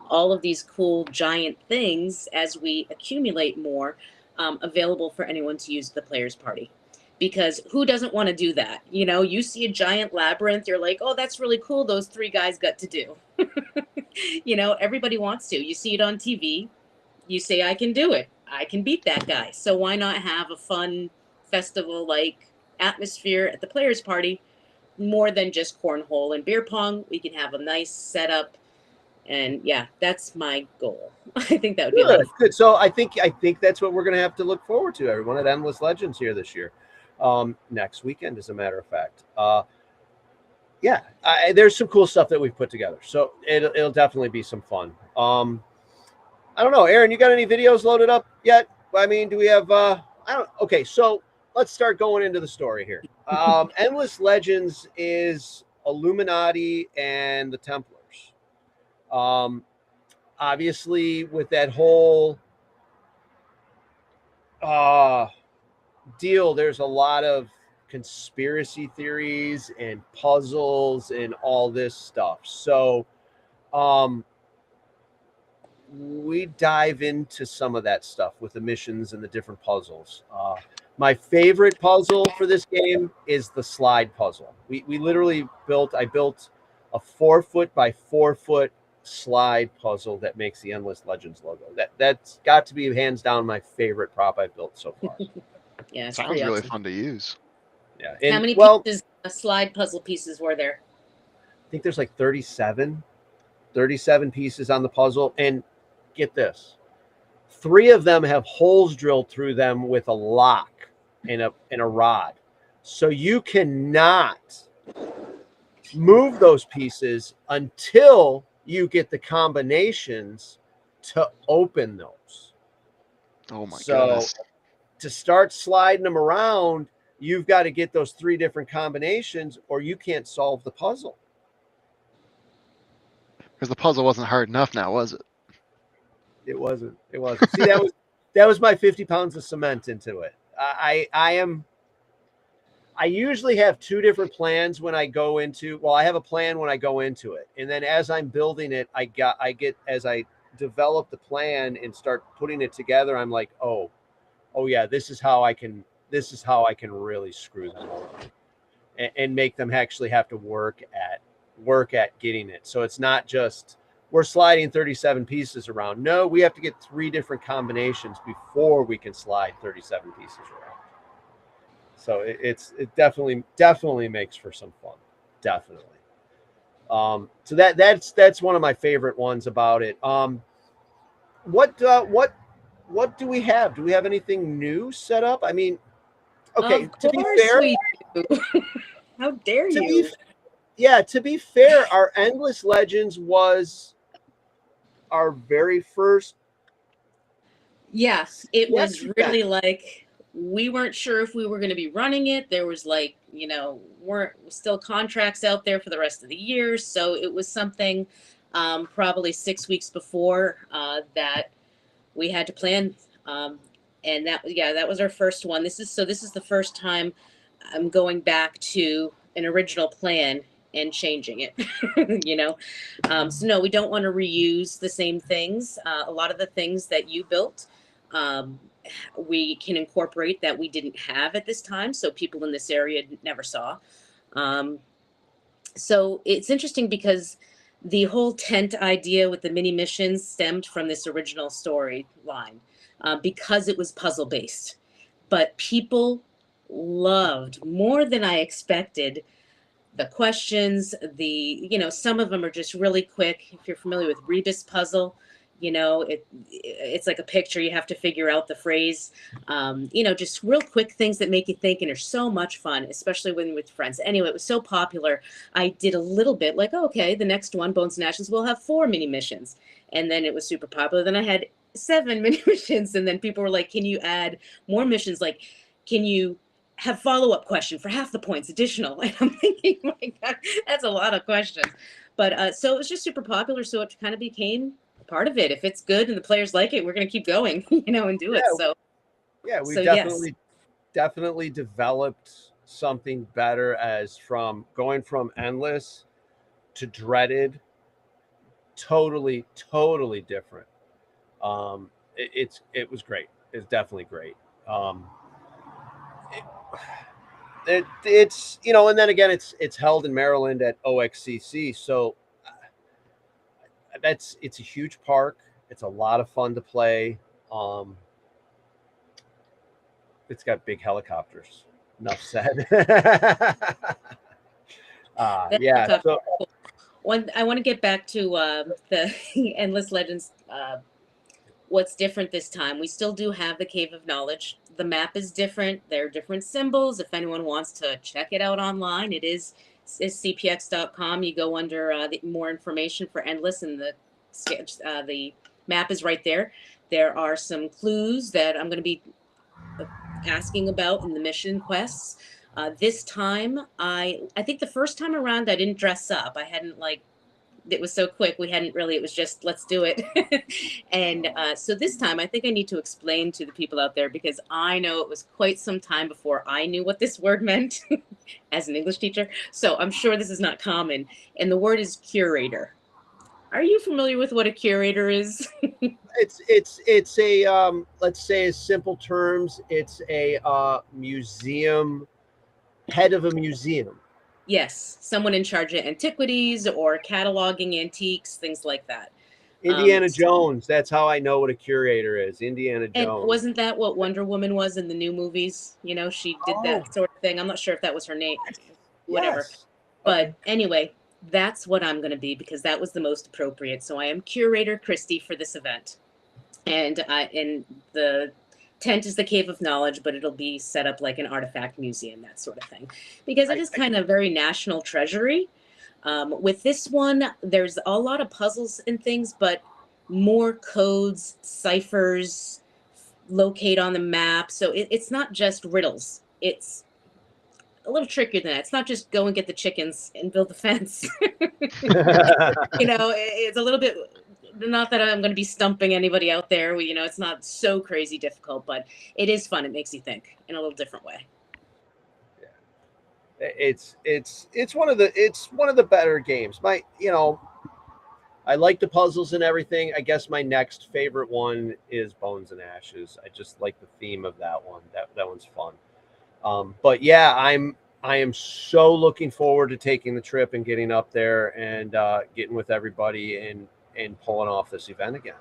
all of these cool giant things as we accumulate more available for anyone to use at the players party. Because who doesn't want to do that? You see a giant labyrinth, you're like, oh, that's really cool. Those 3 guys got to do. Everybody wants to. You see it on TV. You say, I can do it. I can beat that guy. So why not have a fun festival-like atmosphere at the players party? More than just cornhole and beer pong. We can have a nice setup. And yeah, that's my goal. I think that would be good. So I think that's what we're going to have to look forward to, everyone, at Endless Legends here this year. next weekend, as a matter of fact. Yeah, there's some cool stuff that we've put together, so it'll definitely be some fun. I don't know, Aaron, you got any videos loaded up yet? I mean, do we have? I don't. Okay, so let's start going into the story here. Endless Legends is Illuminati and the Templars. Obviously, with that whole deal, there's a lot of conspiracy theories and puzzles and all this stuff. So we dive into some of that stuff with the missions and the different puzzles. My favorite puzzle for this game is the slide puzzle. We literally I built a 4-foot by 4-foot slide puzzle that makes the Endless Legends logo. That's got to be hands down my favorite prop I've built so far. Yeah, it's Sounds pretty really awesome. fun to use. Yeah. How many pieces, slide puzzle pieces were there? I think there's like 37 pieces on the puzzle. And get this, 3 of them have holes drilled through them with a lock and a rod. So you cannot move those pieces until you get the combinations to open those. Oh my So goodness. to start sliding them around, you've got to get those 3 different combinations or you can't solve the puzzle. Because the puzzle wasn't hard enough now, was it? It wasn't. See, that was my 50 pounds of cement into it. I usually have 2 different plans when I go into, I have a plan when I go into it. And then as I'm building it, as I develop the plan and start putting it together, I'm like, oh yeah, this is how I can really screw them over and make them actually have to work at getting it. So it's not just we're sliding 37 pieces around. No, we have to get 3 different combinations before we can slide 37 pieces around. So it definitely makes for some fun. Definitely. So that's one of my favorite ones about it. What do we have? Do we have anything new set up? I mean, okay, Of to be course fair, we do. How dare to you? to be fair, our Endless Legends was our very first. Yes, it was event. really like we weren't sure if we were going to be running it. There was like, weren't still contracts out there for the rest of the year. So it was something probably 6 weeks before that we had to plan. And that was our first one. This is the first time I'm going back to an original plan and changing it, So no, we don't want to reuse the same things. A lot of the things that you built, we can incorporate that we didn't have at this time. So people in this area never saw. So it's interesting because the whole tent idea with the mini missions stemmed from this original storyline because it was puzzle based. But people loved more than I expected the questions. Some of them are just really quick. If you're familiar with Rebus puzzle, it's like a picture. You have to figure out the phrase. Just real quick things that make you think and are so much fun, especially when with friends. Anyway, it was so popular. I did a little bit like, okay, the next one, Bones and Ashes, will have 4 mini missions, and then it was super popular. Then I had 7 mini missions, and then people were like, "Can you add more missions? Like, can you have follow-up question for half the points additional?" And I'm thinking, my God, that's a lot of questions. But so it was just super popular. So it kind of became part of it. If it's good and the players like it, we're going to keep going, and do it. So yeah, we yes. definitely developed something better as from going from Endless to Dreaded. Totally different. It was great. It's definitely great. It's and then again it's held in Maryland at OXCC, so it's a huge park. It's a lot of fun to play. It's got big helicopters. Enough said. Yeah. So I want to get back to the Endless Legends what's different this time? We still do have the Cave of Knowledge. The map is different. There are different symbols. If anyone wants to check it out online, it's cpx.com. You go under more information for Endless, and the map is right there. There are some clues that I'm going to be asking about in the mission quests. This time, I think the first time around I didn't dress up. I hadn't it was so quick. It was just, let's do it. And so this time I think I need to explain to the people out there, because I know it was quite some time before I knew what this word meant as an English teacher. So I'm sure this is not common. And the word is curator. Are you familiar with what a curator is? It's a let's say in simple terms, it's a museum, head of a museum. Yes, someone in charge of antiquities or cataloging antiques, things like that. Indiana Jones. That's how I know what a curator is. Indiana Jones. And wasn't that what Wonder Woman was in the new movies? You know, she did that sort of thing. I'm not sure if that was her name. Whatever. Yes. But anyway, that's what I'm going to be, because that was the most appropriate. So I am Curator Christy for this event. And the tent is the Cave of Knowledge, but it'll be set up like an artifact museum, that sort of thing, because it is kind of very national treasury. With this one, there's a lot of puzzles and things, but more codes, ciphers, locate on the map. So it's not just riddles. It's a little trickier than that. It's not just go and get the chickens and build the fence. You know, it's a little bit, not that I'm going to be stumping anybody out there. You know, it's not so crazy difficult, but it is fun. It makes you think in a little different way. It's one of the better games. I like the puzzles and everything. I guess my next favorite one is Bones and Ashes. I just like the theme of that one. That one's fun. But yeah, I am so looking forward to taking the trip and getting up there and getting with everybody and pulling off this event again.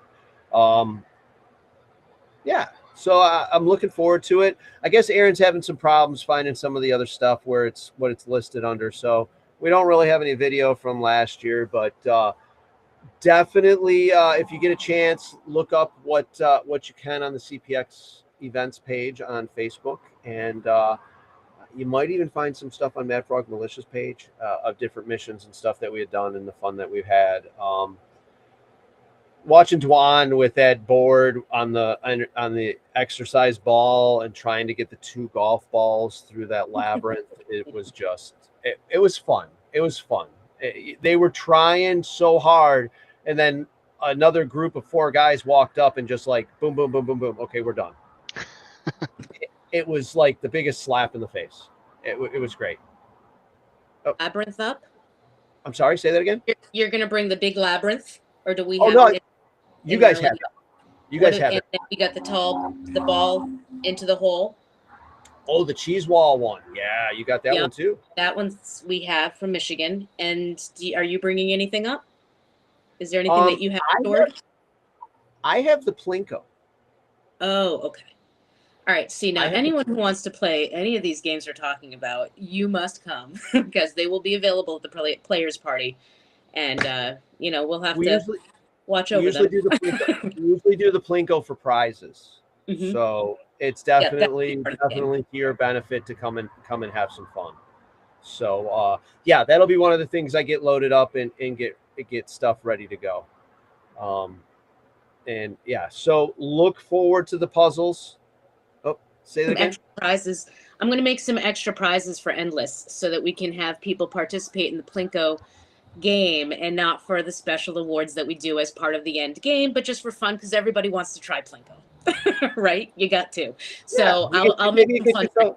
Yeah. So I'm looking forward to it. I guess Aaron's having some problems finding some of the other stuff where what it's listed under. So we don't really have any video from last year, but definitely, if you get a chance, look up what you can on the CPX events page on Facebook, and you might even find some stuff on Mad Frog Militia's page of different missions and stuff that we had done and the fun that we've had. Watching Dwan with that board on the exercise ball and trying to get the 2 golf balls through that labyrinth, it was fun. It was fun. They were trying so hard, and then another group of 4 guys walked up and just like boom, boom, boom, boom, boom. Okay, we're done. It was like the biggest slap in the face. It was great. Oh. Labyrinth up? I'm sorry, say that again? You're going to bring the big labyrinth? Or do we have no, it? You guys have it. You guys have it. You got the ball into the hole. Oh, the cheese wall one. Yeah, you got that one too. That one we have from Michigan. And are you bringing anything up? Is there anything that you have stored? I have the Plinko. Oh, okay. All right. See, now anyone who wants to play any of these games we're talking about, you must come because they will be available at the players party. And, we'll have to watch over them. We usually do the Plinko for prizes. Mm-hmm. So it's definitely to your benefit to come and have some fun. So, that'll be one of the things I get loaded up and get stuff ready to go. So look forward to the puzzles. Oh, say that again. Extra prizes. I'm going to make some extra prizes for Endless so that we can have people participate in the Plinko game, and not for the special awards that we do as part of the end game, but just for fun because everybody wants to try Plinko. Right? You got to. So I'll make some fun.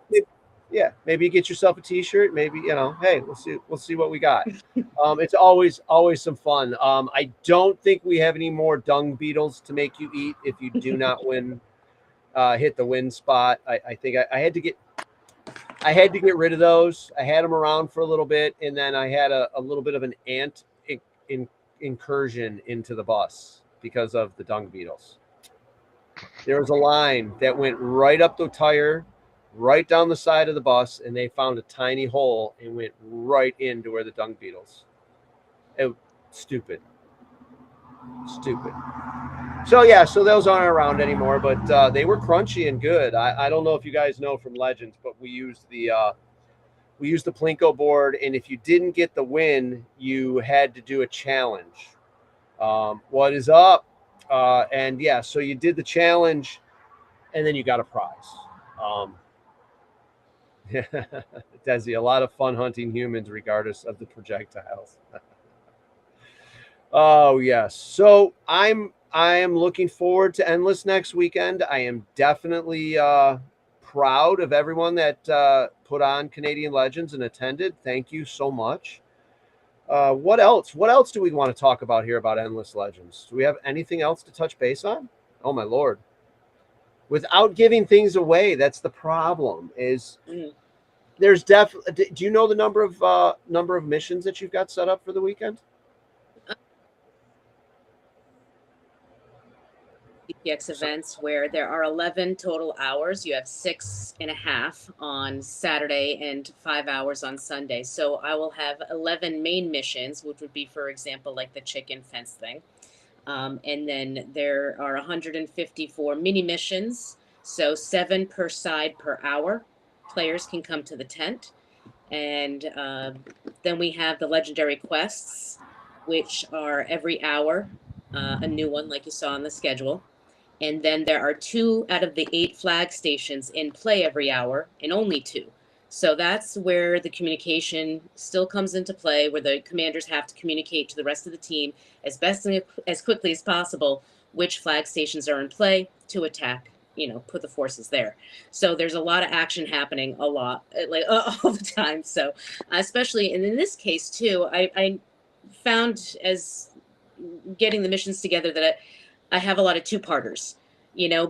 Maybe you get yourself a t-shirt. Maybe, hey, we'll see what we got. It's always some fun. I don't think we have any more dung beetles to make you eat if you do not hit the win spot. I think I had to get rid of those. I had them around for a little bit, and then I had a little bit of an ant incursion into the bus because of the dung beetles. There was a line that went right up the tire, right down the side of the bus, and they found a tiny hole and went right into where the dung beetles. It was stupid. Stupid. So yeah, so those aren't around anymore, but they were crunchy and good. I don't know if you guys know from Legends, but we used the Plinko board, and if you didn't get the win, you had to do a challenge. What is up? And yeah, so you did the challenge, and then you got a prize. Desi, a lot of fun hunting humans, regardless of the projectiles. Oh yes. So I am looking forward to Endless next weekend. I am definitely proud of everyone that put on Canadian Legends and attended. Thank you so much. What else? What else do we want to talk about here about Endless Legends? Do we have anything else to touch base on? Oh my lord. Without giving things away, that's the problem. Is there's definitely. Do you know the number of missions that you've got set up for the weekend? PTX events where there are 11 total hours. You have 6.5 on Saturday and 5 hours on Sunday. So I will have 11 main missions, which would be, for example, like the chicken fence thing. And then there are 154 mini missions. So 7 per side per hour. Players can come to the tent. And then we have the legendary quests, which are every hour, a new one like you saw on the schedule. And then there are 2 out of the 8 flag stations in play every hour, and only 2. So that's where the communication still comes into play, where the commanders have to communicate to the rest of the team as quickly as possible which flag stations are in play to attack, put the forces there. So there's a lot of action happening a lot, like all the time. So especially, and in this case too, I found as getting the missions together that I have a lot of 2-parters,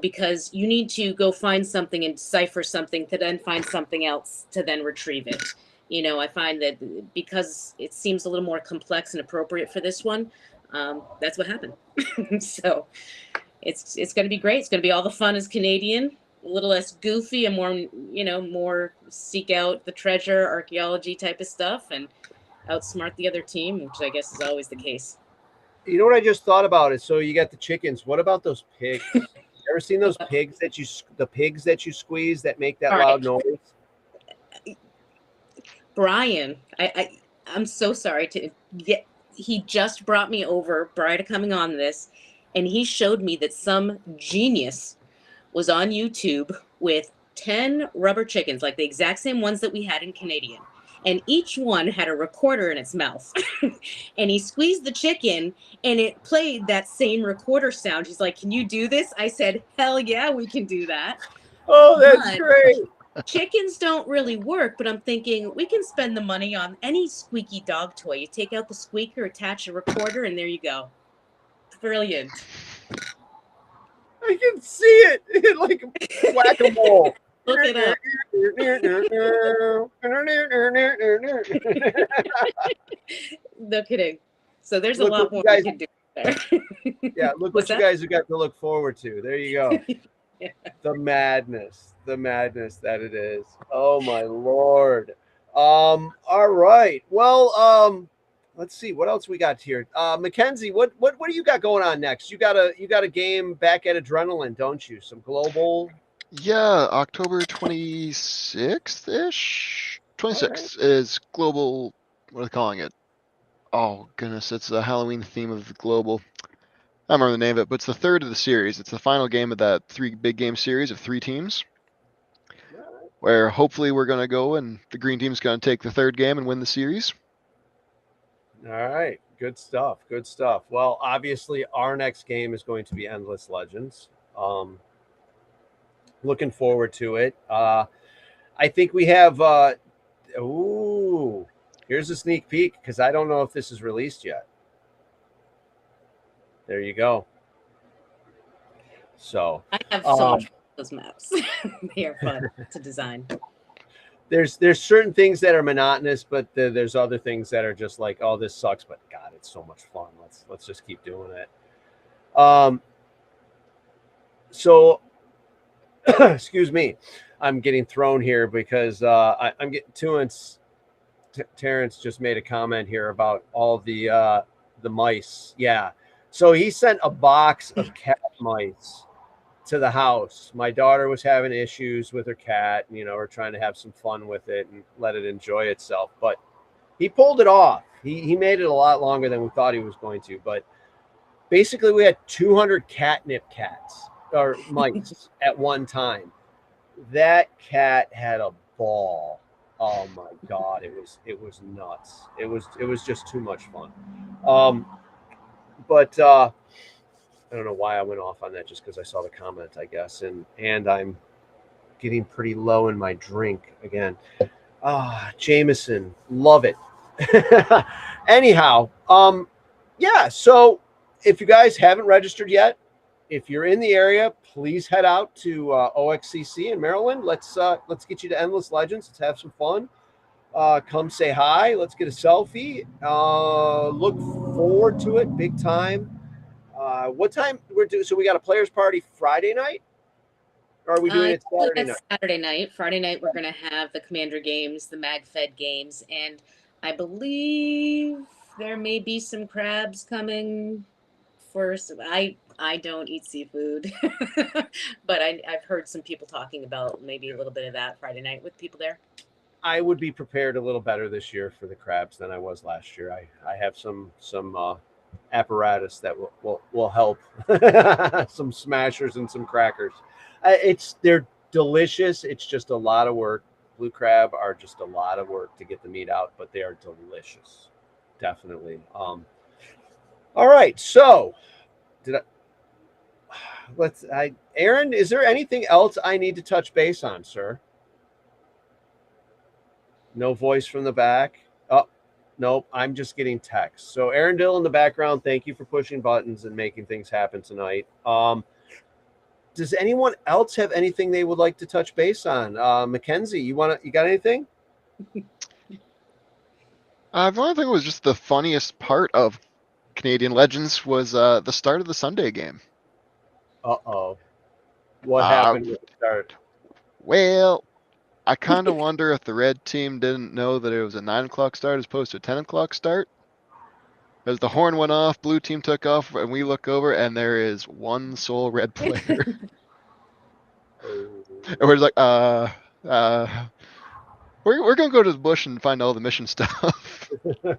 because you need to go find something and decipher something to then find something else to then retrieve it. I find that because it seems a little more complex and appropriate for this one, that's what happened. So it's going to be great. It's going to be all the fun as Canadian, a little less goofy and more, more seek out the treasure, archaeology type of stuff and outsmart the other team, which I guess is always the case. You know what I just thought about is, so you got the chickens. What about those pigs? You ever seen those pigs that you squeeze that make that loud noise? Brian, I'm so sorry to get. He just brought me over prior to coming on this, and he showed me that some genius was on YouTube with 10 rubber chickens, like the exact same ones that we had in Canadian. And each one had a recorder in its mouth. And he squeezed the chicken and it played that same recorder sound. He's like, "Can you do this?" I said, "Hell yeah, we can do that." Oh, that's great. Chickens don't really work, but I'm thinking we can spend the money on any squeaky dog toy. You take out the squeaker, attach a recorder, and there you go. Brilliant. I can see it like whack-a-mole. Look it up. No kidding. So there's a lot more we can do there. Yeah, look what you guys have got to look forward to. There you go. Yeah. The madness that it is. Oh my lord. All right. Well, let's see what else we got here. Mackenzie, what do you got going on next? You got a game back at Adrenaline, don't you? Some global. Yeah, October 26th-ish? 26th is global, what are they calling it? Oh, goodness, it's a Halloween theme of the global. I don't remember the name of it, but it's the third of the series. It's the final game of that 3 big game series of 3 teams, where hopefully we're going to go and the green team's going to take the 3rd game and win the series. All right, good stuff. Well, obviously our next game is going to be Endless Legends. Looking forward to it. I think we have here's a sneak peek because I don't know if this is released yet. There you go. So I have so much fun with those maps. They are fun to design. There's certain things that are monotonous, but there's other things that are just like, oh, this sucks, but God, it's so much fun. Let's just keep doing it. So excuse me, I'm getting thrown here because I'm getting Terrence just made a comment here about all the mice. Yeah. So he sent a box of cat mice to the house. My daughter was having issues with her cat. We're trying to have some fun with it and let it enjoy itself. But he pulled it off. He made it a lot longer than we thought he was going to. But basically, we had 200 catnip cats or mice at one time. That cat had a ball. Oh my God, it was nuts. It was just too much fun. But I don't know why I went off on that, just because I saw the comment, I guess, and I'm getting pretty low in my drink again. Jameson, love it. Anyhow, yeah. So if you guys haven't registered yet, if you're in the area, please head out to OXCC in Maryland. Let's get you to Endless Legends. Let's have some fun. Come say hi. Let's get a selfie. Look forward to it big time. What time we're doing? So we got a players party Friday night, or are we doing it Saturday night? Saturday night. Friday night we're going to have the Commander games, the MagFed games, and I believe there may be some crabs coming. I don't eat seafood, but I've heard some people talking about maybe a little bit of that Friday night with people there. I would be prepared a little better this year for the crabs than I was last year. I have some apparatus that will help. Some smashers and some crackers. They're delicious. It's just a lot of work. Blue crab are just a lot of work to get the meat out, but they are delicious. Definitely. All right. So Aaron, is there anything else I need to touch base on, sir? No voice from the back. Oh, nope. I'm just getting text. So Aaron Dill in the background, thank you for pushing buttons and making things happen tonight. Does anyone else have anything they would like to touch base on? Mackenzie, you got anything? The only thing was just the funniest part of Canadian Legends was the start of the Sunday game. Uh-oh. What happened with the start? Well, I kind of wonder if the red team didn't know that it was a 9 o'clock start as opposed to a 10 o'clock start. As the horn went off, blue team took off, and we look over, and there is one sole red player. And we're just like, we're going to go to the bush and find all the mission stuff.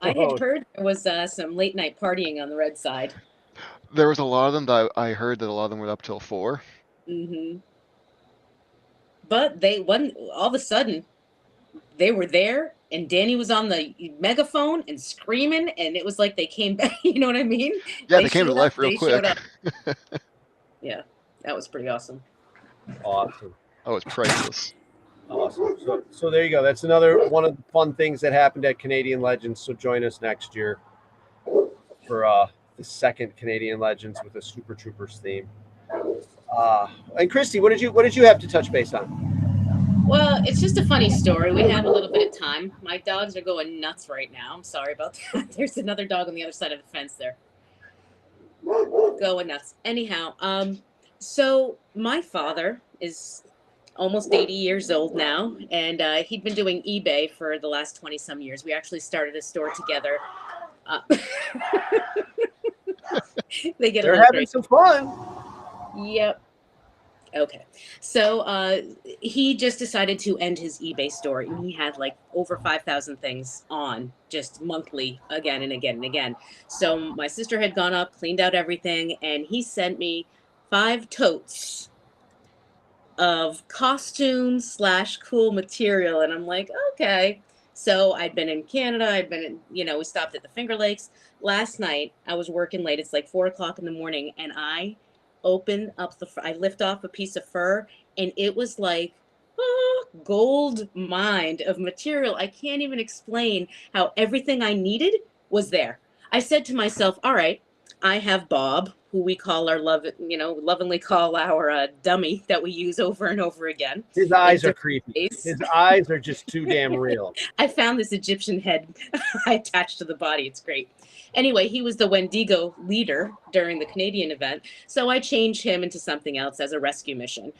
I had heard there was some late night partying on the red side. There was a lot of them that I heard that a lot of them were up till 4. Mm-hmm. But all of a sudden, they were there, and Danny was on the megaphone and screaming, and it was like they came back. You know what I mean? Yeah, they came to life real quick. Yeah, that was pretty awesome. Awesome. Oh, it's priceless. Awesome. So there you go. That's another one of the fun things that happened at Canadian Legends. So join us next year for the second Canadian Legends with a Super Troopers theme. And Christy, what did you have to touch base on? Well, it's just a funny story. We have a little bit of time. My dogs are going nuts right now. I'm sorry about that. There's another dog on the other side of the fence there. Going nuts. Anyhow, so my father is almost 80 years old now, and he'd been doing eBay for the last 20-some years. We actually started a store together. They're having some fun. Yep. Okay. So he just decided to end his eBay store, and he had like over 5,000 things on just monthly again and again and again. So my sister had gone up, cleaned out everything, and he sent me 5 totes of costume/cool material. And I'm like, okay. So I'd been in Canada. We stopped at the Finger Lakes. Last night, I was working late. It's like 4 o'clock in the morning, and I open up I lift off a piece of fur, and it was like gold mine of material. I can't even explain how everything I needed was there. I said to myself, all right, I have Bob, who we call lovingly call our dummy that we use over and over again. His eyes are creepy. His eyes are just too damn real. I found this Egyptian head attached to the body. It's great. Anyway, he was the Wendigo leader during the Canadian event, so I changed him into something else as a rescue mission.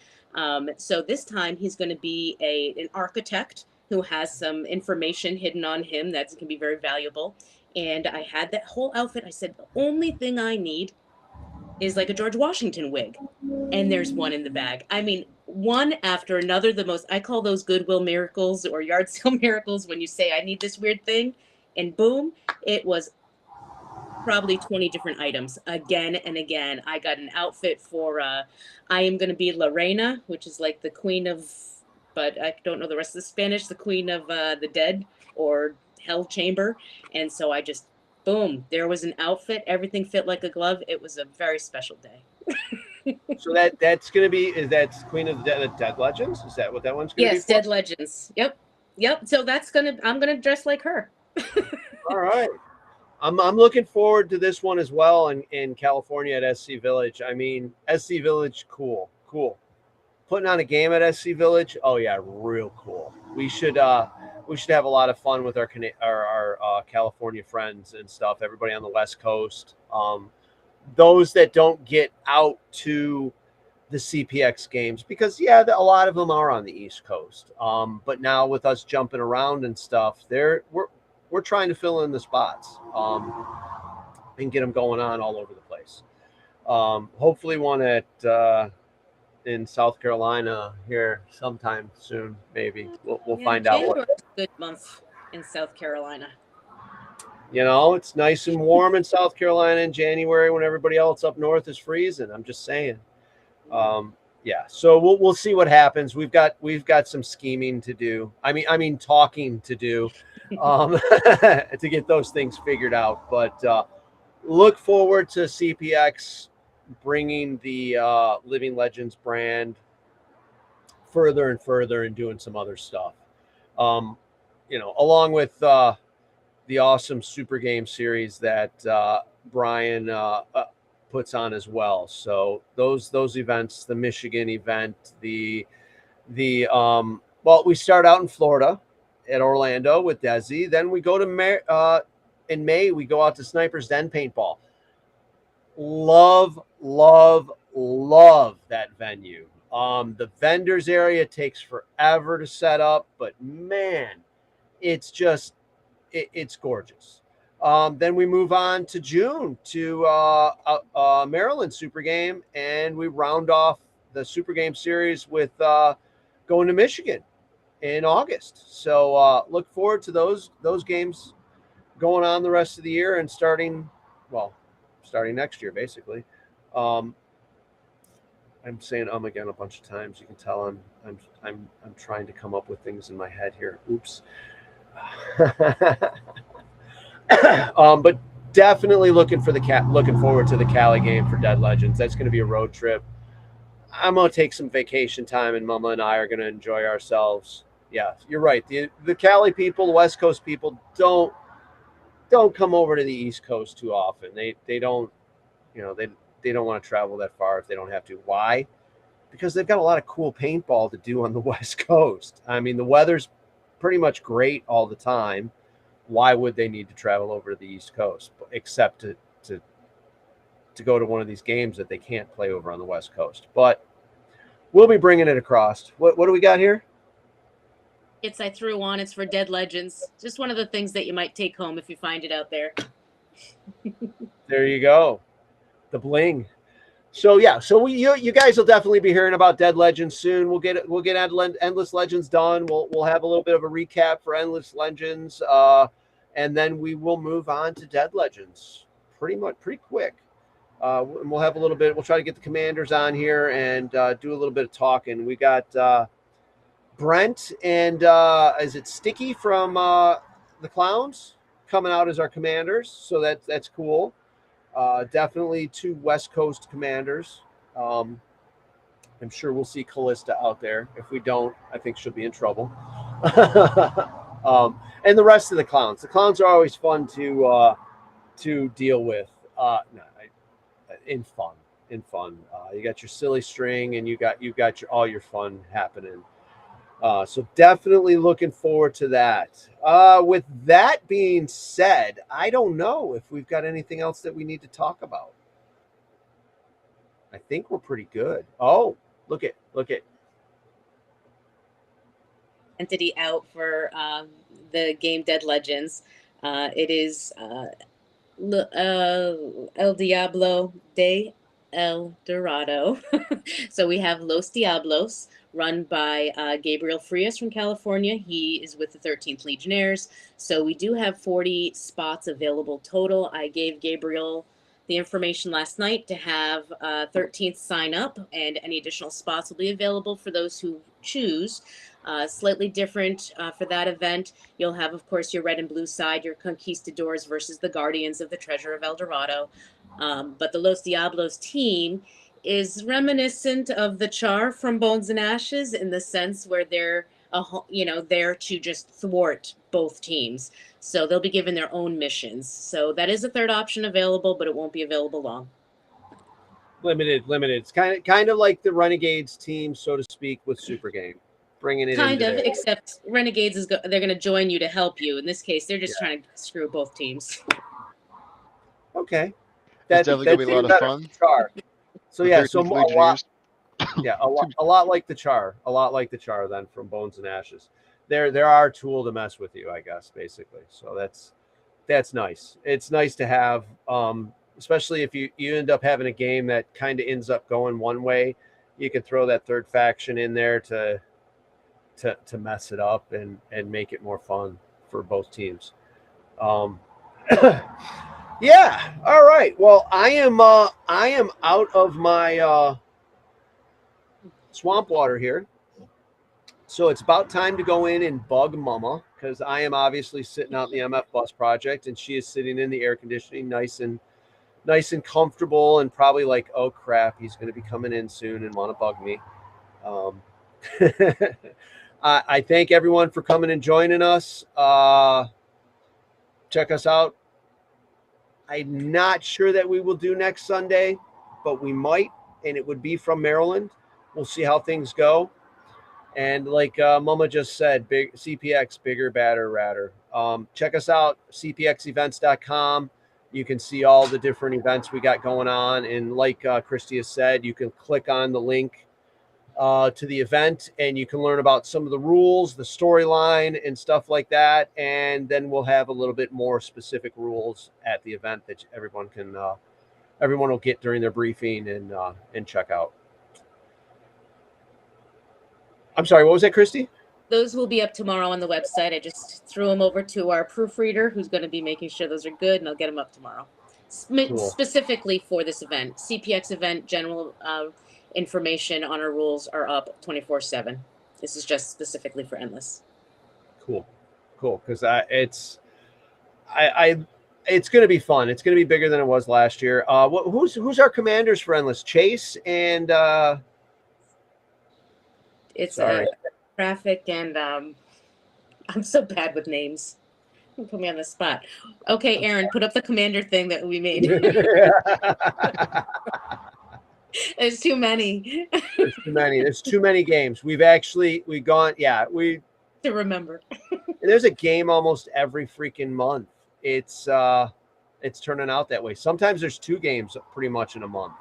So this time he's going to be an architect who has some information hidden on him that can be very valuable. And I had that whole outfit. I said, the only thing I need is like a George Washington wig, and there's one in the bag. I mean, one after another. I call those Goodwill miracles or yard sale miracles when you say, I need this weird thing, and boom, it was probably 20 different items again and again. I got an outfit for I am going to be La Reina, which is like the queen of, but I don't know the rest of the Spanish, the queen of the dead or hell chamber. And so I just, boom, there was an outfit. Everything fit like a glove. It was a very special day. So that's going to be, is that Queen of the Dead Legends? Is that what that one's going to be? Yes, Dead Legends. Yep. So I'm going to dress like her. All right. I'm looking forward to this one as well in California at SC Village. I mean, SC Village, cool. Putting on a game at SC Village, oh yeah, real cool. We should have a lot of fun with our California friends and stuff. Everybody on the West Coast, those that don't get out to the CPX games, because a lot of them are on the East Coast. But now with us jumping around and stuff, we're trying to fill in the spots and get them going on all over the place. Hopefully one at in South Carolina here sometime soon, maybe. We'll find out. January's a good month in South Carolina. It's nice and warm in South Carolina in January when everybody else up north is freezing. I'm just saying. So we'll see what happens. We've got some scheming to do. I mean talking to do to get those things figured out. But look forward to CPX bringing the Living Legends brand further and further and doing some other stuff. Along with the awesome Super Game series that Brian puts on as well. So those events, the Michigan event, we start out in Florida at Orlando with Desi. Then we go to in May, we go out to Sniper's Den Paintball. Love that venue. The vendors area takes forever to set up, but man, it's just it's gorgeous. Then we move on to June to Maryland Super Game, and we round off the Super Game series with going to Michigan in August. So look forward to those games going on the rest of the year and starting next year, basically. I'm saying again a bunch of times. You can tell I'm trying to come up with things in my head here. Oops. But definitely looking forward to the Cali game for Dead Legends. That's going to be a road trip. I'm going to take some vacation time, and Mama and I are going to enjoy ourselves. Yeah, you're right. The Cali people, the West Coast people, don't come over to the East Coast too often. They don't, they don't want to travel that far if they don't have to. Why? Because they've got a lot of cool paintball to do on the West Coast. I mean, the weather's pretty much great all the time. Why would they need to travel over to the East Coast except to go to one of these games that they can't play over on the West Coast? But we'll be bringing it across. What do we got here? I threw on. It's for Dead Legends. Just one of the things that you might take home if you find it out there. There you go. The bling. So you guys will definitely be hearing about Dead Legends soon. We'll get Endless Legends done. We'll have a little bit of a recap for Endless Legends, and then we will move on to Dead Legends pretty quick. And we'll have a little bit. We'll try to get the commanders on here and do a little bit of talking. We got Brent and is it Sticky from the Clowns coming out as our commanders? So that's cool. Definitely two West Coast commanders. I'm sure we'll see Callista out there. If we don't, I think she'll be in trouble. And the rest of the Clowns. The Clowns are always fun to deal with. In fun. You got your silly string, and you got all your fun happening. So definitely looking forward to that. With that being said, I don't know if we've got anything else that we need to talk about. I think we're pretty good. Oh, look it. Entity out for the game Dead Legends. It is El Diablo Day El Dorado. So we have Los Diablos, run by Gabriel Frias from California. He is with the 13th Legionnaires. So we do have 40 spots available total. I gave Gabriel the information last night to have 13th sign up, and any additional spots will be available for those who choose. Slightly different for that event. You'll have, of course, your red and blue side, your conquistadors versus the guardians of the treasure of El Dorado. But the Los Diablos team is reminiscent of the Char from Bones and Ashes in the sense where they're there to just thwart both teams. So they'll be given their own missions. So that is a third option available, but it won't be available long. Limited. It's kind of like the Renegades team, so to speak, with Super Game, bringing it Kind into of, there. except Renegades they're going to join you to help you. In this case, they're just trying to screw both teams. Okay, It's definitely gonna be a lot of better. fun. Char. So The yeah, so 13th a lot, Legionnaires. a lot like the Char, then from Bones and Ashes. They're our tool to mess with you, I guess, basically. So that's nice. It's nice to have, especially if you end up having a game that kind of ends up going one way, you can throw that third faction in there to mess it up and make it more fun for both teams. Yeah. All right. Well, I am out of my swamp water here. So it's about time to go in and bug Mama, because I am obviously sitting out in the MF Bus project and she is sitting in the air conditioning, nice and comfortable, and probably like, oh crap, he's going to be coming in soon and want to bug me. I thank everyone for coming and joining us. Check us out. I'm not sure that we will do next Sunday, but we might, and it would be from Maryland. We'll see how things go. And like Mama just said, big CPX, bigger, badder, radder. Check us out, cpxevents.com. You can see all the different events we got going on. And like Christy has said, you can click on the link to the event and you can learn about some of the rules, the storyline, and stuff like that. And then we'll have a little bit more specific rules at the event that everyone will get during their briefing and check out. I'm sorry, what was that, Christy? Those will be up tomorrow on the website. I just threw them over to our proofreader, who's going to be making sure those are good, and I'll get them up tomorrow. Cool. Specifically for this event, CPX event, general information on our rules are up 24/7. This is just specifically for Endless. Cool, because it's going to be fun. It's going to be bigger than it was last year. Who's our commanders for Endless? Chase and it's Traffic and I'm so bad with names. You put me on the spot. Okay, Aaron, put up the commander thing that we made. There's too many. There's too many games. We've gone. Yeah, to remember. There's a game almost every freaking month. It's turning out that way. Sometimes there's two games pretty much in a month,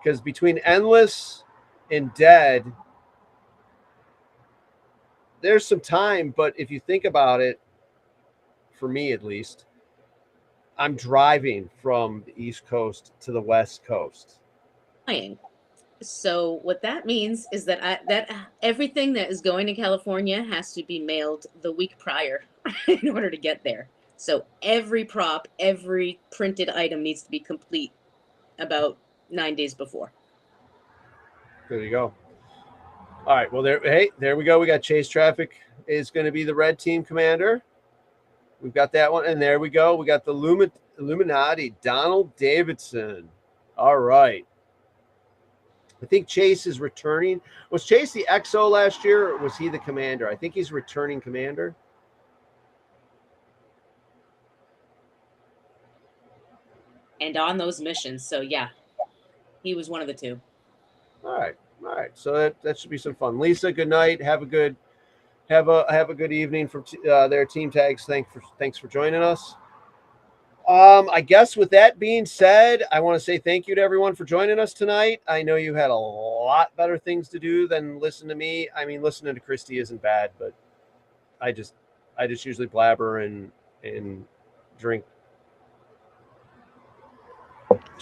because between Endless and Dead, there's some time. But if you think about it, for me at least, I'm driving from the East Coast to the West Coast. So what that means is that that everything that is going to California has to be mailed the week prior in order to get there. So every prop, every printed item needs to be complete about 9 days before. There you go. All right. Well, there we go. We got Chase Traffic is going to be the red team commander. We've got that one. And there we go. We got the Illuminati, Donald Davidson. All right. I think Chase is returning. Was Chase the XO last year, or was he the commander? I think he's returning commander. And on those missions. So, yeah, he was one of the two. All right. So that should be some fun. Lisa, good night. Have a good evening from their team tags. Thanks for joining us. I guess with that being said, I want to say thank you to everyone for joining us tonight. I know you had a lot better things to do than listen to me. I mean, listening to Christy isn't bad, but I just usually blabber and drink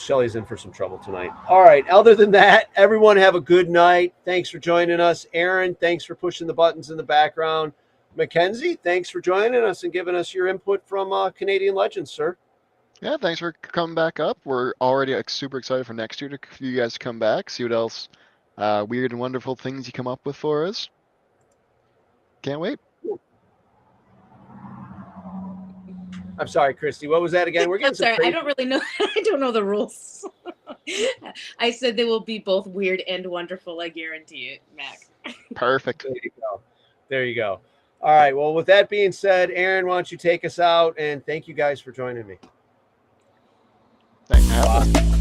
Shelly's in for some trouble tonight. All right. Other than that, everyone have a good night. Thanks for joining us. Aaron, thanks for pushing the buttons in the background. Mackenzie, thanks for joining us and giving us your input from Canadian Legends, sir. Yeah, thanks for coming back up. We're already super excited for next year for you guys to come back, see what else weird and wonderful things you come up with for us. Can't wait. I'm sorry, Christy. What was that again? We're getting I'm some sorry, I crazy- don't really know. I don't know the rules. I said they will be both weird and wonderful. I guarantee it, Mac. Perfect. There you go. There you go. All right. Well, with that being said, Aaron, why don't you take us out? And thank you guys for joining me. Thanks for having us.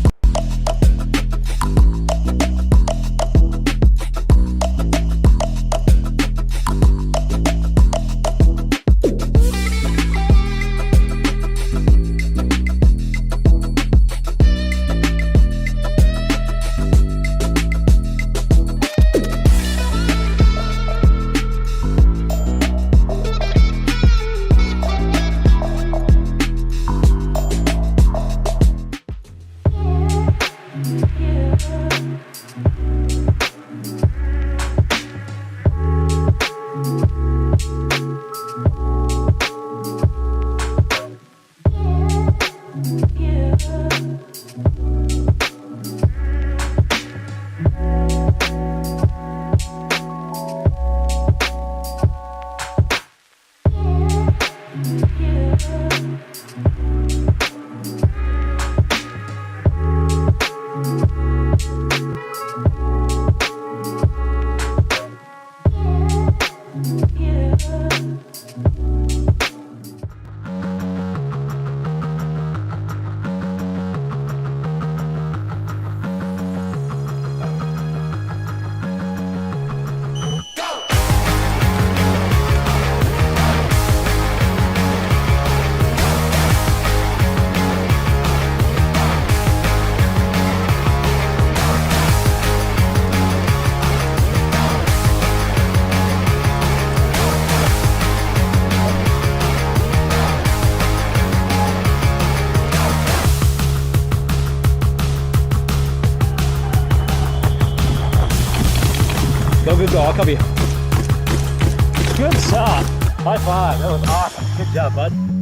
Good goal. I'll cover you. Good shot. High five. That was awesome. Good job, bud.